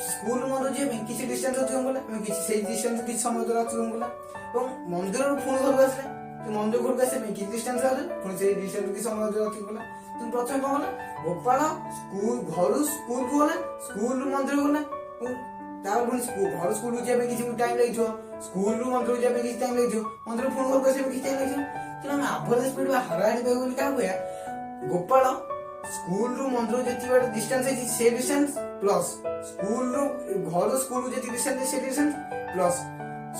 स्कूल मंदिर जे किछि डिस्टेंस अतिक्रम गला किछि सेही डिस्टेंस किछि समय द्वारा अतिक्रम गला ଏବଂ मंदिर ରୁ पुणी घर आसले तो मंदिर घर आसे में किछि डिस्टेंस आले पुणी सेही डिस्टेंस किछि समय द्वारा अतिक्रम गला तो प्रथम कोन गला गोपाल स्कूल घर स्कूल को गला स्कूल रू मंदिर गला तार पुणी स्कूल घर स्कूल जे में किछि टाइम लागिथो स्कूल रू मंदिर जे में किछि टाइम लागिथो मंदिर पुणी घर आसे में किछि टाइम लागिथो तो हम एवरेज स्पीड बा हराडी बे बोली का होया गोपाल स्कूल रू मंदिर जेति बार डिस्टेंस है से डिस्टेंस प्लस स्कूल रू घर स्कूल रू जेति डिस्टेंस है से डिस्टेंस प्लस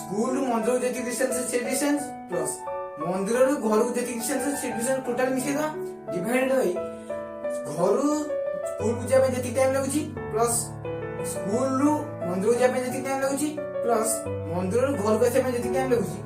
स्कूल रू मंदिर जेति डिस्टेंस है से डिस्टेंस प्लस मंदिर रू घर रू जेति डिस्टेंस है से डिस्टेंस टोटल मिसेदा डिवाइडेड बाय घर रू स्कूल रू जाबे जेति टाइम लागुची प्लस स्कूल रू मंदिर जाबे जेति टाइम लागुची प्लस मंदिर रू घर को जाबे जेति टाइम लागुची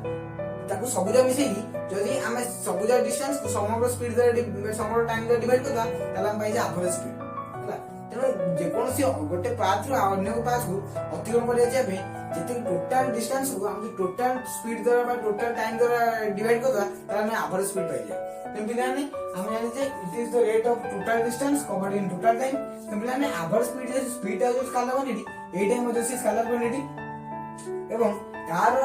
ताको सबुजा मिसेई जदि आमे सबुजा डिस्टेंस को समग्र स्पीड द्वारा समग्र टाइम द्वारा डिवाइड करता ताला हम पाइ जे एवरेज स्पीड हला तेनो जे कोनसी गोटे पाथ रो अन्य को पाथ को अतिक्रम करिया जेबे जेति टोटल डिस्टेंस को हम टोटल स्पीड द्वारा बा टोटल टाइम द्वारा डिवाइड करता ताला हम एवरेज स्पीड पाइ जे तेम बिलाने हम जानि जे it is the rate of total distance covered in total time तेम बिलाने एवरेज स्पीड जो स्केलर क्वांटिटी एई टाइम मध्ये से स्केलर क्वांटिटी एवं यार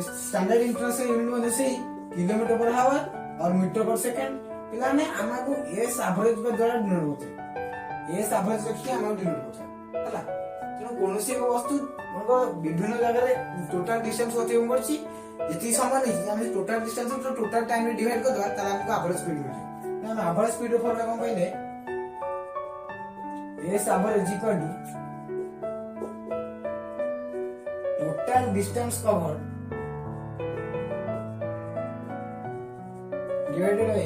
स्टैंडर्ड इंटरनेशनल यूनिट मध्ये से किलोमीटर पर आवर और मीटर पर सेकंड पिलाने हमको एस एवरेज पे द्वारा डिनोट होते एस एवरेज रखी हमको डिनोट होता हला तेनो कोनोसी एक वस्तु मनको विभिन्न जगह रे टोटल डिस्टेंस होते हम करछि जति समान है हम टोटल डिस्टेंस तो टोटल टाइम रे डिवाइड कर दवा ताला हमको एवरेज स्पीड मिले ना एवरेज स्पीड फॉर्मूला कोन पहिले S average equal to total distance covered divided by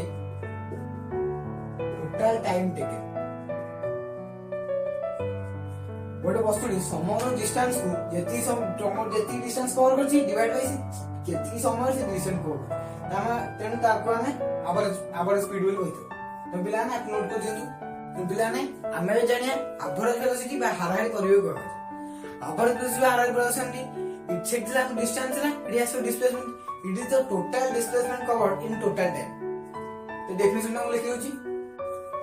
total time taken गोटे वस्तुटी समग्र डिस्टेंस को जेति डिस्टेंस कवर करछि डिवाइड बाय केति समय से डिस्टेंस कवर तामा तेनु ताको हमें एवरेज स्पीड बोल कहतो तो पिलाने आप नोट कर दियंतु तो पिलाने हमें जानिया एवरेज वेलोसिटी बा हाराई करियो को एवरेज वेलोसिटी हाराई velocity it set the distance रे it has displacement it is the total displacement covered in total time तो डेफिनेशन हम लिखि होची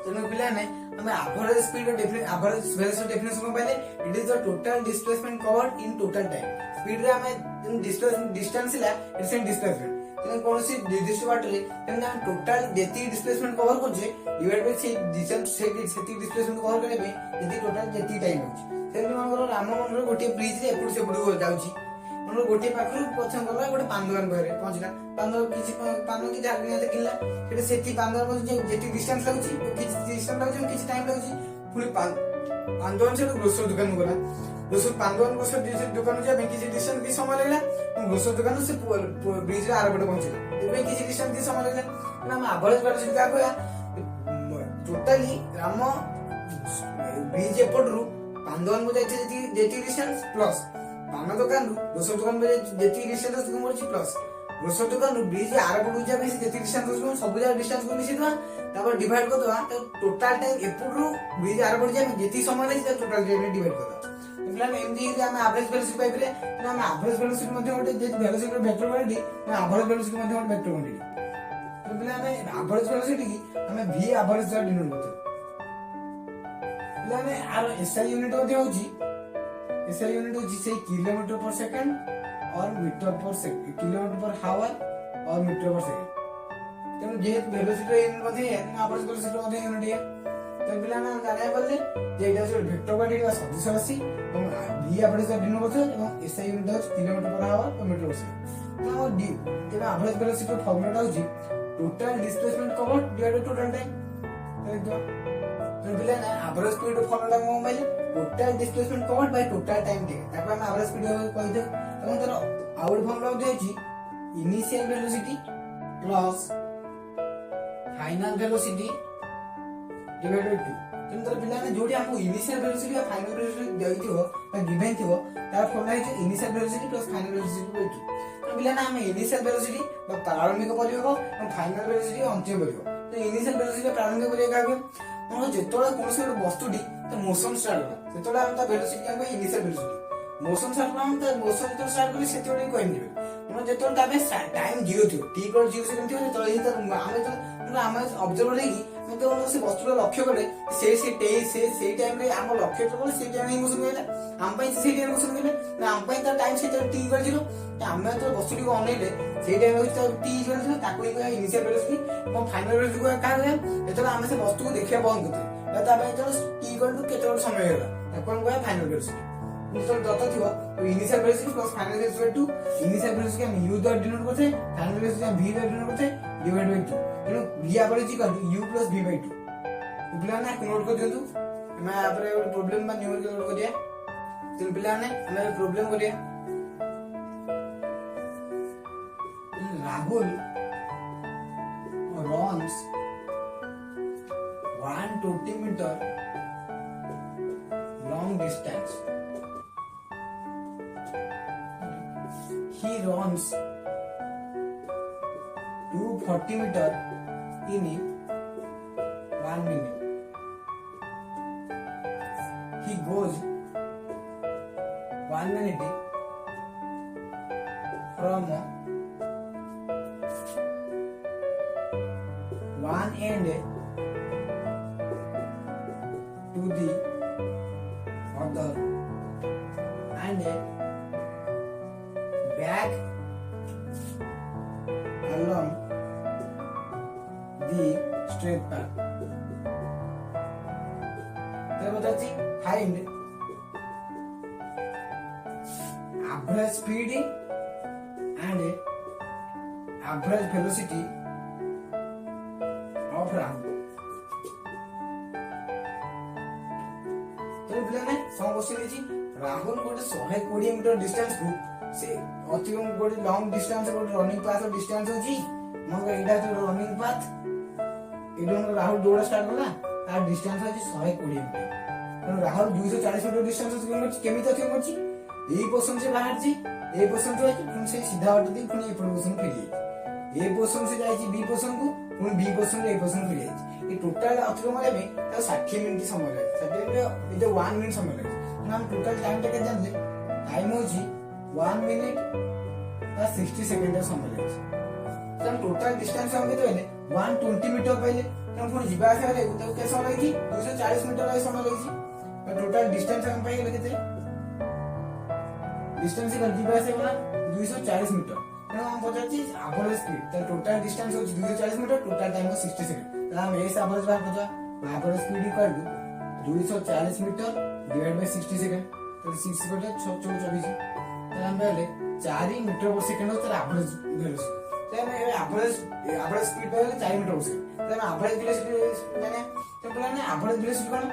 तेनु पिलाने हम एवरेज स्पीड और एवरेज वेलोसिटी डेफिनेशन को पहले it is the total displacement covered in total time speed रे हम डिस्प्लेसमेंट डिस्टेंस ला इट्स एन डिस्प्लेसमेंट तेनु कोनसी निर्दिष्ट बाट रे तेनु हम टोटल जेति डिस्प्लेसमेंट कवर करजे डिवाइड बाय से डिस्टेंस से डिस्प्लेसमेंट कवर करबे जेति टोटल जेति टाइम होची तेनु हमरो राम मंदिर गोटे ब्रिज रे एपुड से बुड जाउची हमरो गोटे पाखरु पछन गला गोटे पांदुआन बहरे पहुंचला पांदुआ किछि पानो की जागनिया देखिला सेटे सेति पांदुआ पर जेति डिस्टेंस लागुची किछि डिस्टेंस लागुची किछि टाइम लागुची पुनी पांदुआन से ग्रोसरी दुकान गला ग्रोसरी पांदुआन ग्रोसरी दुकान जा किछि डिस्टेंस की समय लागला ग्रोसरी दुकान से ब्रिज रे आरबड पहुंचला एबे किछि डिस्टेंस की समय लागला ना हम एवरेज वेलोसिटी का कहया टोटली राम ब्रिज एपडरू पांदुआन को जाइते जेति डिस्टेंस प्लस पाना दुकान ग्रोसरी दुकान में जेति डिस्टेंस को मोरची प्लस ग्रोसरी दुकान ब्रिज आरबड जा बेसी जेति डिस्टेंस को सब जा डिस्टेंस को मिसी दवा तापर डिवाइड कर दवा तो टोटल टाइम एपडरू ब्रिज आरबड जा जेति समय ले टोटल टाइम डिवाइड कर दवा ପିଲାମାନେ ଏମିତି ହେଇକି ଆମେ ଆଭରେଜ ଭେଲୋସିଟି ପାଇପାରିବା। ତେଣୁ ଆମେ ଆଭରେଜ ଭେଲୋସିଟି ମଧ୍ୟ ଗୋଟେ ଯେହେତୁ ଭେଲୋସିଟିର ଭେକ୍ଟର କ୍ୱାଣ୍ଟିଟି, ଆଭରେଜ ଭେଲୋସିଟି ମଧ୍ୟ ଗୋଟେ ଭେକ୍ଟର କ୍ୱାଣ୍ଟିଟି। ତ ପିଲାମାନେ ଆଭରେଜ ଭେଲୋସିଟି କି ଆମେ ଭି ଆଭରେଜ ଦ୍ୱାରା ଡିନୋଟ କରିଥାଉ। ପିଲାମାନେ ଆର ଏସ୍ଆଇ ୟୁନିଟ୍ ମଧ୍ୟ ହଉଛି, एसआई यूनिट होची से किलोमीटर पर सेकंड और metre per second, kilometre per हावर और मीटर पर सेकंड। तेणु जेहेतु वेलोसिटी यूनिट मध्ये एवरेज वेलोसिटी मध्ये यूनिट है। तो पिला ना जाने बोले जे एटा से वेक्टर क्वांटिटी बा सदिश राशि और v एवरेज का डिनोट करते এবং एसआई यूनिट होची किलोमीटर पर हावर और मीटर पर सेकंड। तो डी तेबे एवरेज वेलोसिटी फॉर्मूला होची total displacement covered divided total time. तो पिला ना एवरेज स्पीड फॉर्मूला को मोबाइल total displacement covered by total time taken ताको हम एवरेज स्पीड कहि दे। এবং তার আউট ফর্মুলা হচ্ছে initial velocity plus final velocity divided by 2। তেমন তার পিলানে जोडी हमको इनिशियल वेलोसिटी और फाइनल वेलोसिटी देइथिबो बा गिवन थिबो तार फॉर्मूला है initial velocity plus final velocity bye 2। तो पिलाने हम इनिशियल वेलोसिटी बा प्रारंभिक परिवेग और फाइनल वेलोसिटी अंतिम परिवेग। तो इनिशियल वेलोसिटी प्रारंभिक परिवेग आगे हम जेतोला कोनसे ଗୋଟେ ବସ୍ତୁଟି ତ ମୋशन स्टार्ट होला ସେତोला हम ता वेलोसिटी हम इनिशियल वेलोसिटी मोशन स्टार्ट हम ता मोशन तो स्टार्ट करी सेतोले कहन दिबे हम जेतोला ताबे टाइम 0 थियो t = 0 सेकंड थियो तो ही त हम ऑब्जर्वर रे की हम तो से वस्तुर लक्ष्य करे से टाइम रे हम लक्ष्य तो से टाइम रे मोशन होला हम पई से टाइम मोशन होला ना हम पई ता टाइम से t = 0 तो हम तो वस्तुटी को अनेले से टाइम रे t = 0 ताको ही कह इनिशियल वेलोसिटी और फाइनल वेलोसिटी को का है एतला हम से वस्तु को देखिया बंद करते बा ताबे तो t = केते समय होला ताको हम कह फाइनल वेलोसिटी। तो दत्त थियो तो initial velocity plus final velocity two initial velocity हम u द्वारा डिनोट करते फाइनल वेलोसिटी हम v द्वारा डिनोट करते डिवाइड बाय 2। तेणु v average equal to u plus v by 2। पिला ने नोट कर दियंतु मैं यहाँ पर एक प्रॉब्लम बा न्यूमेरिकल नोट करिया। तो पिला ने हमें प्रॉब्लम करिया Rahul runs 120 meter long distance. He runs 240 meter in 1 minute. He goes 1 minute from one end to the other and back along the straight path. तो बताची find average speed and average velocity of Rahul. तो पिलाने सम क्वेश्चन अछि राहुल गोटे 120 मीटर डिस्टेंस को से अति गोटे लॉन्ग डिस्टेंस गोटे रनिंग पाथ डिस्टेंस होची मन एटा तो रनिंग पाथ एडो राहुल दौड़ा स्टार्ट करला तार डिस्टेंस अछि 120 मीटर। तो राहुल 240 मीटर डिस्टेंस केमी तो करछि एई पोजीशन से बाहर छी ए पोजीशन तो अछि पुन से सीधा हट दी पुन ए पोजीशन फेरी ए पोजीशन से जाई छी बी पोजीशन को पुन बी पोजीशन ए पोजीशन फेरी जाई ये टोटल अतिक्रम में तो 60 मिनिट समय लगे 60 मिनिट ये 1 मिनिट समय लगे। हम टोटल टाइम टा के जानले टाइम होची 1 मिनिट और 60 सेकंड का समय लगे। तो हम टोटल डिस्टेंस हम केते पहले 120 मीटर पहले हम पुन जीवा आसे रे तो के समय लगी 240 मीटर का समय लगी। तो टोटल डिस्टेंस हम पाई केते डिस्टेंस का जीवा आसे वाला 240 मीटर। तो हम पचाची एवरेज स्पीड तो टोटल डिस्टेंस होची 240 मीटर टोटल टाइम हो 60 सेकंड। हम एस एवरेज बात करता average speed equal to 240 metre divide by 60 second तो 6 बटे 24 तो हम पहले 4 मीटर पर सेकंड होता है एवरेज वेलोसिटी। तो हम एवरेज स्पीड पहले 4 मीटर पर सेकंड तो हम एवरेज वेलोसिटी माने तो पहले एवरेज वेलोसिटी कोन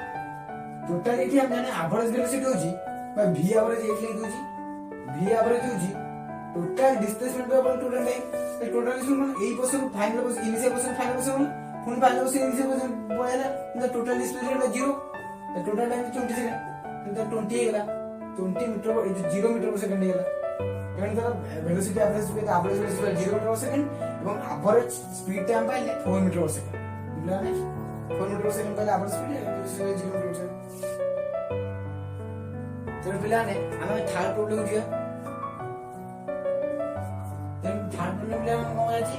टोटल एठी हम जाने एवरेज वेलोसिटी होची बा v एवरेज एठी लिख दोची v एवरेज होची total displacement by total time तो टोटल डिस्प्लेसमेंट एई position final position initial position final position पुन फाइनल पोजीशन इनिशियल पोजीशन बोलेला तो टोटल डिस्प्लेसमेंट 0 तो टोटल टाइम 20 सेकंड तो 20 हेला 20 metre 0 metre per second Hella and तर velocity average velocity 0 metre per second এবং एवरेज स्पीड टाइम पाइले 4 मीटर पर सेकंड बुझला ने 4 मीटर पर सेकंड पहले average speed 0 metre per second. ତେଣୁ ପିଲାମାନେ ଆମେ ଥାର୍ଡ ପ୍ରୋବ୍ଲେମ ଯିବା। ତେଣୁ ଥାର୍ଡ ପ୍ରୋବ୍ଲେମ ପିଲାମାନେ କଣ ଅଛି,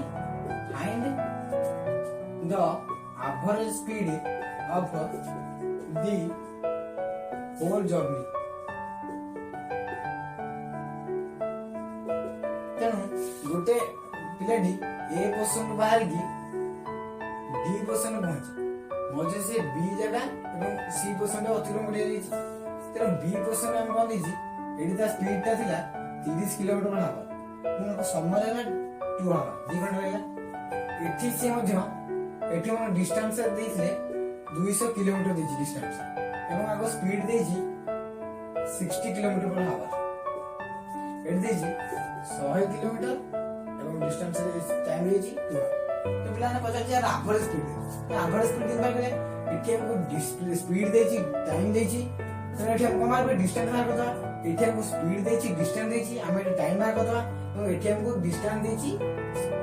find the average speed of the whole journey। ତେଣୁ ଗୋଟେ ପିଲାଟି ଏ ପୋଜିସନରୁ ବାହାରିକି ଡି ପୋଜିସନ ପହଞ୍ଚେ ସେ ବି ଜାଗା ଏବଂ ସି ପୋଜିସନରେ ଅତିକ୍ରମ କରିଯାଇଛି। ତେଣୁ ବି ପୋଜିସନରେ ଆମେ କଣ ଦେଇଛି, ଏଠି ତା ସ୍ପିଡ ଟା ଥିଲା 30 କିଲୋମିଟର per hour, ସମୟ ହେଲା 2 hour, 2 ଘଣ୍ଟା ରହିଲା। ଏଠି ସେ ମଧ୍ୟ ଏଠି ଆମର ଡିଷ୍ଟାନ୍ସ ଦେଇଥିଲେ 200 କିଲୋମିଟର ଦେଇଛି ଡିଷ୍ଟାନ୍ସ, ଏବଂ ଆଗ ସ୍ପିଡ ଦେଇଛି 60 କିଲୋମିଟର per hour, ଏଠି ଦେଇଛି 100 କିଲୋମିଟର ଏବଂ ଡିଷ୍ଟାନ୍ସ ଟାଇମ ଦେଇଛି 2 hour। तो पिलाने पचास यार एवरेज स्पीड एवरेज स्पीड दिन बार करे इथे हमको स्पीड देची टाइम देची, तो एठी हमको मार पे डिस्टेंस मार करता, एठी हमको स्पीड देची डिस्टेंस देची, हमें एठी टाइम मार करता और एठी हमको डिस्टेंस देची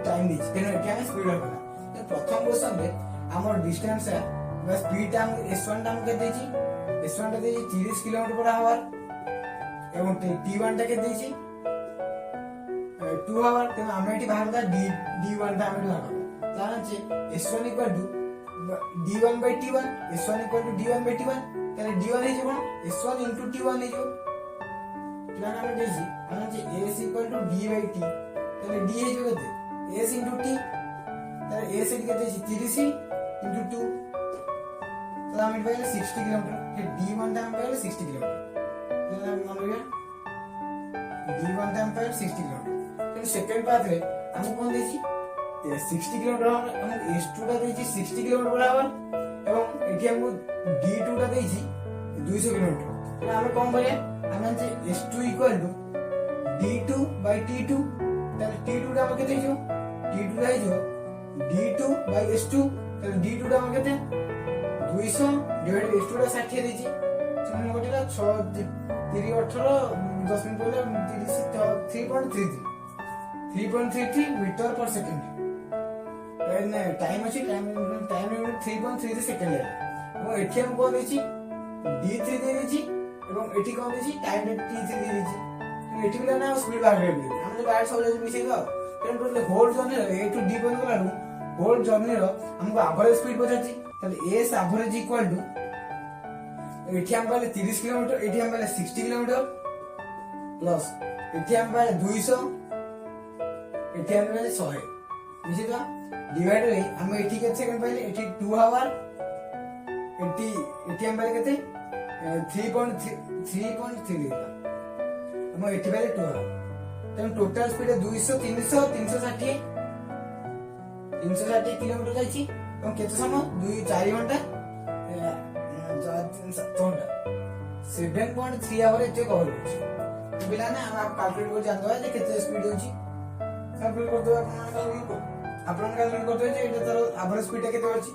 टाइम देची, तेनो एठी हम स्पीड मार करता। तो प्रथम क्वेश्चन रे हमर डिस्टेंस है बा स्पीड हम s1 टा हम के देची, s1 टा देची 30 किलोमीटर पर आवर एवं t1 टा के देची 2 आवर। तेनो हमें एठी बाहर दा d1 टा हमें बाहर S1 equal to D1 by T1, S1 equal to D1 by T1, তাহলে D1 है जो S1 into T1 है जो प्लान हमें देखी S equal to D by T, তাহলে D है जो कहते S into T, তাহলে S है कहते 30 into 2, तो हमें पाएगा 60 किलोमीटर, फिर D1 टा हम पाएगा 60 किलोमीटर, तो हम मान लिया D1 टा हम पाएगा 60 किलोमीटर। फिर सेकंड पार्ट में हमको कौन देखी 60 किलोमीटर हम S2 टा देछि 60 किलोमीटर पर आवर एवं एठी हमको D2 टा देछि 200 किलोमीटर। तो हम कोन करिया हम जे S2 equal to D2 by T2, ताले T2 टा हम केते जो T2 टा जो D2 by S2, ताले D2 टा हम केते 200 डिवाइड S2 टा 60 देछि, तो हम कोटिला 6 3 18 10 मिनिट पहले 3.33 मीटर पर सेकंड टाइम अच्छी टाइम 3.33 सेकंड है। এবং এটি আমি কোন দিয়েছি d3 দিয়ে দিয়েছি এবং এটি কোন দিয়েছি টাইম t3 দিয়ে দিয়েছি। এটি বলে না স্পিড বার করে দিই আমরা বাইরে সব যদি মিশাই দাও তেন টোটাল হোল জার্নির a টু d পর্যন্ত গলালু হোল জার্নির हमको एवरेज स्पीड পড়াচ্ছি, তাহলে s एवरेज इक्वल टू এটি हम পাইলে 30 কিলোমিটার, এটি हम পাইলে 60 কিলোমিটার প্লাস এটি हम পাইলে 200, এটি हम পাইলে 100 মিশাই দাও डिवाइड रे हम एठी के सेकंड पहले एठी 2 आवर एठी हम पहले केते 3.3 देता हम एठी पहले 2 आवर, तन टोटल स्पीड 200 300 360 किलोमीटर जाईची এবং केते समय 4 घंटा 7.3 आवर एते कवर करछ। बिना ना हम कैलकुलेट कर जान दो जे केते स्पीड होची, कैलकुलेट कर दो आपण कैलकुलेट करते हैं एटा तार एवरेज स्पीड केते अछि।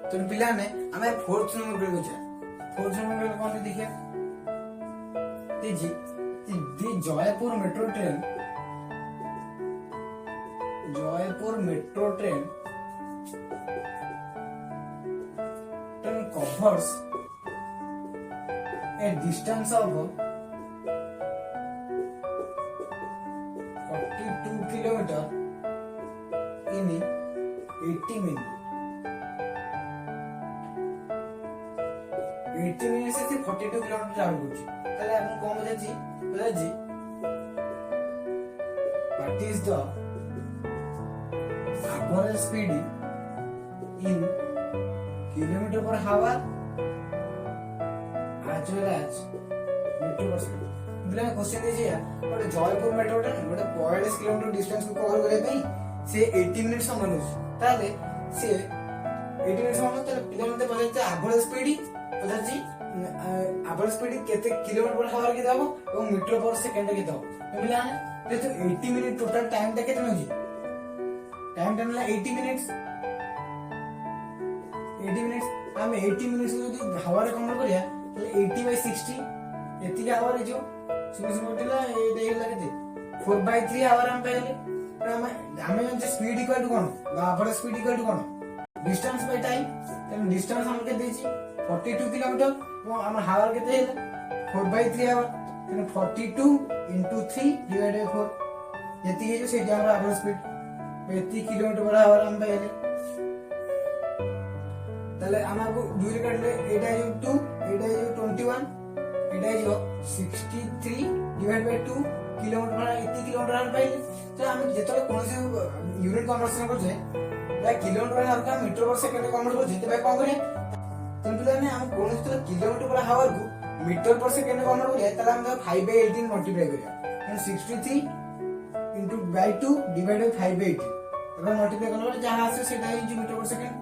तो पिला ने हमें फोर्थ नंबर पे गया, फोर्थ नंबर पे कौन देखिए जी the Jaipur metro train covers a distance of 42 kilometer in 80 minutes। 80 minutes से 42 किलोमीटर ट्रैवल करछि, ताले आपण कोन बुझाछि what is the average speed in kilometre per hour as well as metre per second. बिना क्वेश्चन दीजिए गोटे जयपुर मेट्रो ट्रेन गोटे 45 किलोमीटर डिस्टेंस को कवर करे पई से 80 मिनिट समय नउछ, ताले से 80 मिनिट समय ताले पिला मते पछे एवरेज स्पीड पछाची एवरेज स्पीड केते किलोमीटर पर आवर के दाबो और मीटर पर सेकंड के दाबो। बिना तो 80 मिनिट टोटल टाइम ता केते नउची, टाइम ता 80 मिनिट्स हम 80 मिनिट्स को यदि आवर कन्वर्ट करिया तो 80 by 60 एति आवर जो सुनो मोटिला ए देला केते 4/3 आवर हम पहले हम जो स्पीड इक्वल टू कोन एवरेज स्पीड इक्वल टू कोन डिस्टेंस बाय टाइम, तो डिस्टेंस हम के देछि 42 किलोमीटर और हम हावर केते हेला 4/3 हावर तेन 42 * 3 / 4 यति हे जो सेठी हमर एवरेज स्पीड यति किलोमीटर पर हावर हम पाइले तले हमको 2 रे काटले एटा हे 2 एटा हे 21 एटा हे 63 / 2 किलोमीटर पर यति किलोमीटर हम पाइले तो हम जेतले कोनसे यूनिट कन्वर्सन करछे या किलोमीटर हावर का मीटर पर सेकंड कन्वर्ट करछे तबे कोन करे सिंपल ने हम कोनसे किलोमीटर पर हावर को मीटर पर सेकंड कन्वर्ट करिया तले हम 5/18 मल्टीप्लाई करिया 63 * 2 / 5/18 एबे मल्टीप्लाई करले जहां आसे सेटा इन मीटर पर सेकंड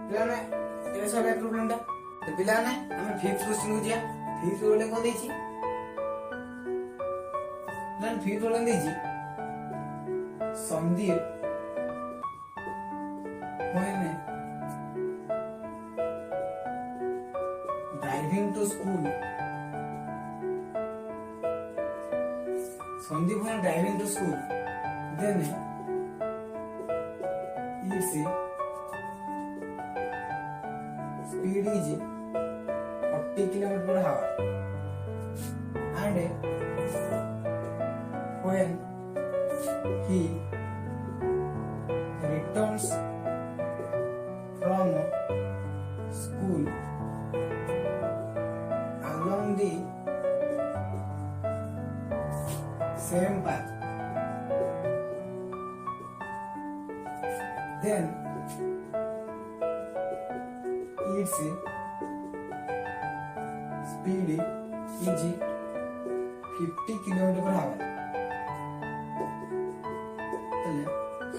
पिलाने ए सारे प्रॉब्लम ता तो पिलाने हम फिफ्थ क्वेश्चन को जिया फिफ्थ प्रॉब्लम को देछि देन फिफ्थ प्रॉब्लम देछि Sandeep when driving to school Sandeep when driving to school then its speed is 40 km/h and when he returns from school along the same path then its speed is 50 km/h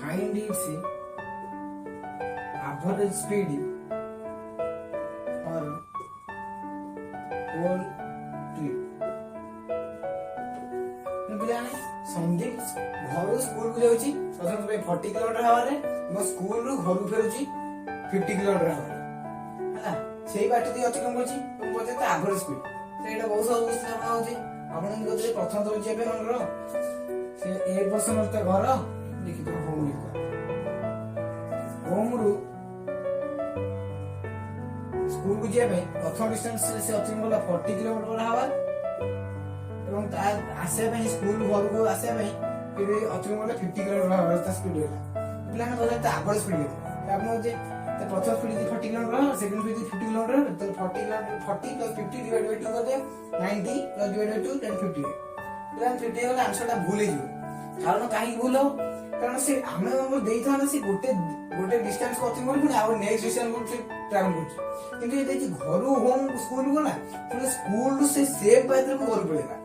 find its average speed or whole trip पिलाने संदीप घर स्कूल को जाउची प्रथम 40 km/h रे मो स्कूल रु घर फेरुची 50 km/h हला सेही बाटे दी अतिक्रम करची तुम बोलते त एवरेज स्पीड सेटा बहुत सब क्वेश्चन होउची आपण कहते प्रथम तो जेबे मनरो से 1% त घर देखि तो होम लिखा होम रु स्कूल को जेबे प्रथम डिस्टेंस से अतिक्रम कला 40 km/h এবং তার আসে ভাই স্কুল ঘর को আসে भाई फिर अतिक्रम कला 50 km/h ता स्पीड होला प्लान बोले त एवरेज स्पीड है आपन जे तो प्रथम speed 40 km/h second speed 50 km/h तो 40 + 50 / 2 करते 90 + / 2 10 50 प्लान 50 होला आंसर ता भूल ही कारण काहे भूल हो कारण से हमें हम देइथा ना से गोटे डिस्टेंस को अतिक्रम करी आ नेक्स्ट डिस्टेंस को ट्रैवल करछ किंतु ये देखि घरु होम स्कूल को ना पुणे स्कूल से सेफ पात्र को घर पड़ेगा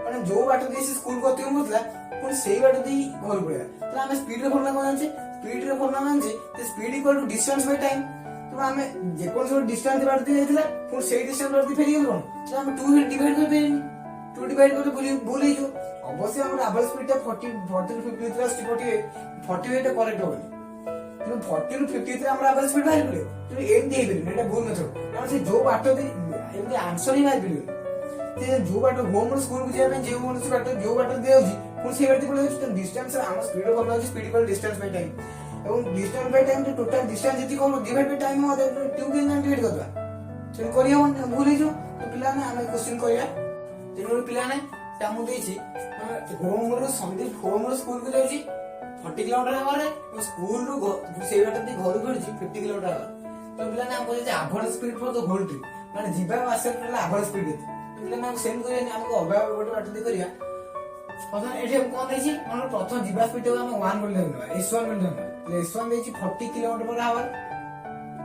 माने जो बाट दे से स्कूल को अतिक्रम करथला पुणे सेही बाट दे घर पड़ेगा तो हमें स्पीड रे फॉर्मूला को जानछे स्पीड रे फॉर्मूला जानछे तो speed equal to distance by time तो हमें जे कोन सो डिस्टेंस बाट दे जाइतला पुणे सेही डिस्टेंस बाट दे फेरी गेल तो हम 2 से डिवाइड कर देनी 2 डिवाइड करले भूल ही जो अवश्य हम एवरेज स्पीड ता 40 टू 50 + 48 48 करेक्ट होबनी तो 40 टू 53 हमरा एवरेज स्पीड बाहर पड़े तो एम दे बिल एटा भूल मेथड कारण से जो बाटो दे एमके आंसर ही बाहर पड़े ते जो बाटो होम स्कूल को जे जे होम से बाटो जो बाटो दे होजी पुन से बाटो पड़े तो डिस्टेंस हम स्पीड को बोला speed equal distance by time एवं डिस्टेंस बाय टाइम तो टोटल डिस्टेंस जति को डिवाइड बाय टाइम हो 2 के डिवाइड करबा चल करियो भूल ही जो तो पिला ने हम क्वेश्चन करिया तेनो पिला ने तामु देछि होम रो संदीप होम रो स्कूल को जाउची 40 km/h रे स्कूल रो से बाटे दे घर को 50 km/h तो पिला ने हमको जे average speed for the whole trip माने जीवा आसे एवरेज स्पीड दे तो पिला ने सेम करिया हमको अभाव गोटे बाटे दे करिया प्रथम एठी हम कोन देछि मन प्रथम जीवा स्पीड को हम 1 बोल देबा s1 बोल देबा s1 देछि 40 km/h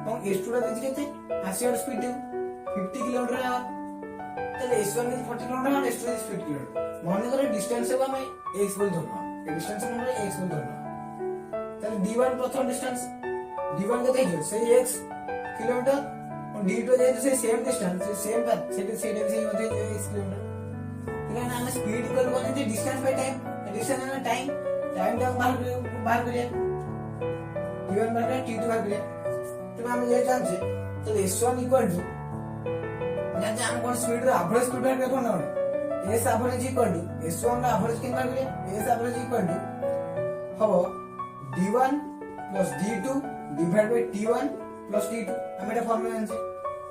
और s2 रा देछि केते आसियर स्पीड 50 km/h तले s1 is 40 km/h s2 is 50 km माने करे डिस्टेंस को हम x बोल धरना ए डिस्टेंस को हम x बोल धरना तले d1 प्रथम डिस्टेंस d1 को देखियो से x किलोमीटर और d2 जे से सेम डिस्टेंस सेम पाथ से होते x किलोमीटर लेकिन हम स्पीड इक्वल करने थे डिस्टेंस बाय टाइम डिस्टेंस है टाइम टा बाहर करिए d1 बाहर t2 बाहर करिए तो हम ये जानछे तो s1 इक्वल टू जाते हम कोन स्पीड रो एवरेज स्पीड बाहर करबो ना s average equal to s1 रो एवरेज किन बाहर करिए s एवरेज इक्वल टू हो d1 + d2 divide by t1 + t2 हम एटा फॉर्मूला जानछे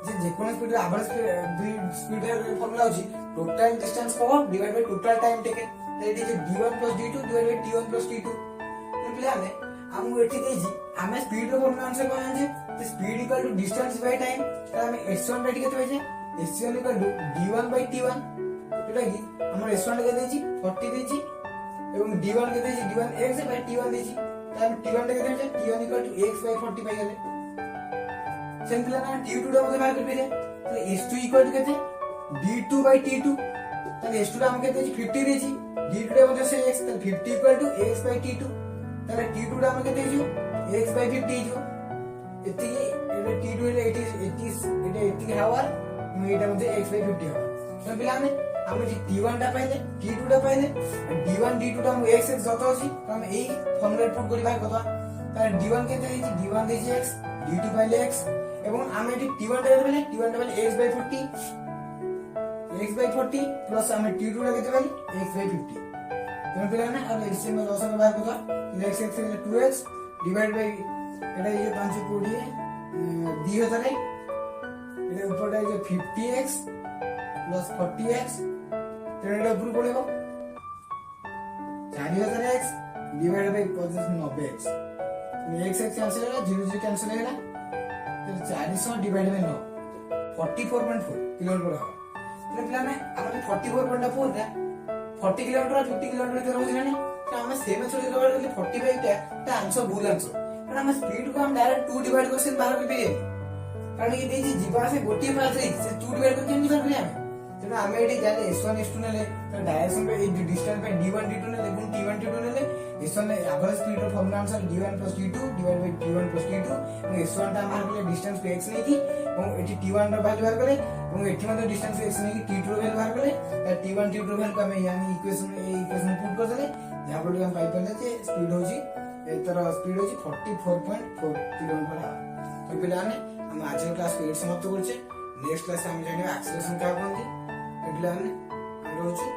যে কোন স্পিডের এভারেজ স্পিডের ফর্মুলা হচ্ছে total distance cover divide by total time taken. তাহলে এটি যে d1 + d2 divide by t1 + t2 ପିଲାମାନେ ଆମକୁ ଏଠି ଦେଇଛି ଆମେ ସ୍ପିଡ ର ଫର୍ମୁଲା ଆନ୍ସର କଣ ଜାଣିଛେ ଯେ speed equal to distance by time. ତାହେଲେ ଆମେ s1 ଟା ଏଠି କେତେ ପାଇଛେ s1 equal to d1 Bai t1 ଯୋଉଟା କି ଆମର s1 ଟା କେତେ ଦେଇଛି 40 ଦେଇଛି ଏବଂ d1 କେତେ ଦେଇଛି d1 x ବାଇ t1 ଦେଇଛି। ତାହେଲେ ଆମେ t1 ଟା କେତେ ଦେଇଛେ t1 equal to x Bai 40 ପାଇଗଲେ। ସେମିତି ପିଲା ନା t2 ଟା ମଧ୍ୟ ବାହାର କରିପାରିବା। ତାହେଲେ s2 ଇକ୍ୱାଲ ଟୁ କେତେ d2 ବାଇ t2। ତାହେଲେ s2 ଟା ଆମକୁ କେତେ ଦେଇଛି 50 ଦେଇଛି d2 ଟା ମଧ୍ୟ ସେ x। ତାହେଲେ 50 equal to x Bai t2। তাহলে t2 টা আমাকে ଦେଇଯିବ x বাই 50 ହେଇଯିବ। ଏତିକି এটা t2 ହେଲେ ଏଠି ଏତିକି ହାୱାର ମୁଁ ଏଇଟା ମଧ୍ୟ x ବାଇ 50 ହବ। ତ ପିଲାମାନେ ଆମେ t1 ଟା ପାଇଲେ t2 ଟା ପାଇଲେ d1 d2 ଟା ମୁଁ x x ଯତ ଅଛି ତ ଆମେ ଏଇ ଫର୍ମୁଲା ପୁଟ୍ କରି ବାହାର କରିବା। ତାହେଲେ d1 କେତେ ହେଇଛି d1 ଦେଇଛି x d2 ପାଇଲେ x ଏବଂ ଆମେ ଏଠି t1 ଟା ପାଇଲେ x ବାଇ 40 ପ୍ଲସ ଆମେ t2 ଟା କେତେ ପାଇଲେ x ବାଇ 50। ତେଣୁ ପିଲାମାନେ ଆମେ ଏଲସିଏମ ଲସନ ବାହାର କରିବା। x x ହେଲେ 2x ডিভাইড বাই এটা এই যে 520 2000 এটা উপরটা এই যে 50x প্লাস 40x এটা উপর পড়িব 4000x divide by 90x x x cancel হলো 0 0 ক্যান্সেল হলো তাহলে 400 ডিভাইড বাই 9 44.4 কিলোমিটার হবে। তাহলে প্লানে আমাদের 44.4 টা 40 কিলোমিটার 50 কিলোমিটার ভিতরে রହୁଛି না ଆମେ ସେମ ଛୋଟ ଡିଭାଇଡ କଲେ 45 ଟା ଆନ୍ସର ଭୁଲ ଆନ୍ସର। କାରଣ ଆମେ ସ୍ପିଡ କୁ ଆମେ ଡାଇରେକ୍ଟ 2 ଡିଭାଇଡ କରି ସେ ବାହାର କରିପାରିବାନି। କାରଣ ଏ ଦେଇଛି ଯିବା ଆସିବା ଗୋଟିଏ ପାଥ ରେ ସେ 2 ଡିଭାଇଡ କରି କେମିତି ବାହାର କରିବା ଆମେ। ତେଣୁ ଆମେ ଏଠି ଜାଣିଲେ s1 s2 ନେଲେ ଡାଇରେକ୍ସନ ପାଇଁ এই ডিসটেন্স ପାଇଁ d1 d2 ନେଲେ ଏବଂ t1 t2 ନେଲେ s1 एवरेज स्पीड ର formula answer d1 + d2 divide by t1 + t2 এবং s1 ଟା बाहर कले डिस्टेंस को x नेकी এবং এটি t1 ର ভ্যালু बाहर कले এবং এটি মধ্যে ডিসটেন্স को x नेकी t2 ର ভ্যালু बाहर कले ता t1 t2 ର ভ্যালু को ଆମେ यानी इक्वेशन पुट कर देले यहाँ पर हम पाई पाले जे स्पीड होची एतर स्पीड होची 44.4 किलोमीटर आवर। तो पिलाने हम आज क्लास को समाप्त करछे। नेक्स्ट क्लास हम जानिबा एक्सेलरेशन का कोन पिलाने हम रहउछु।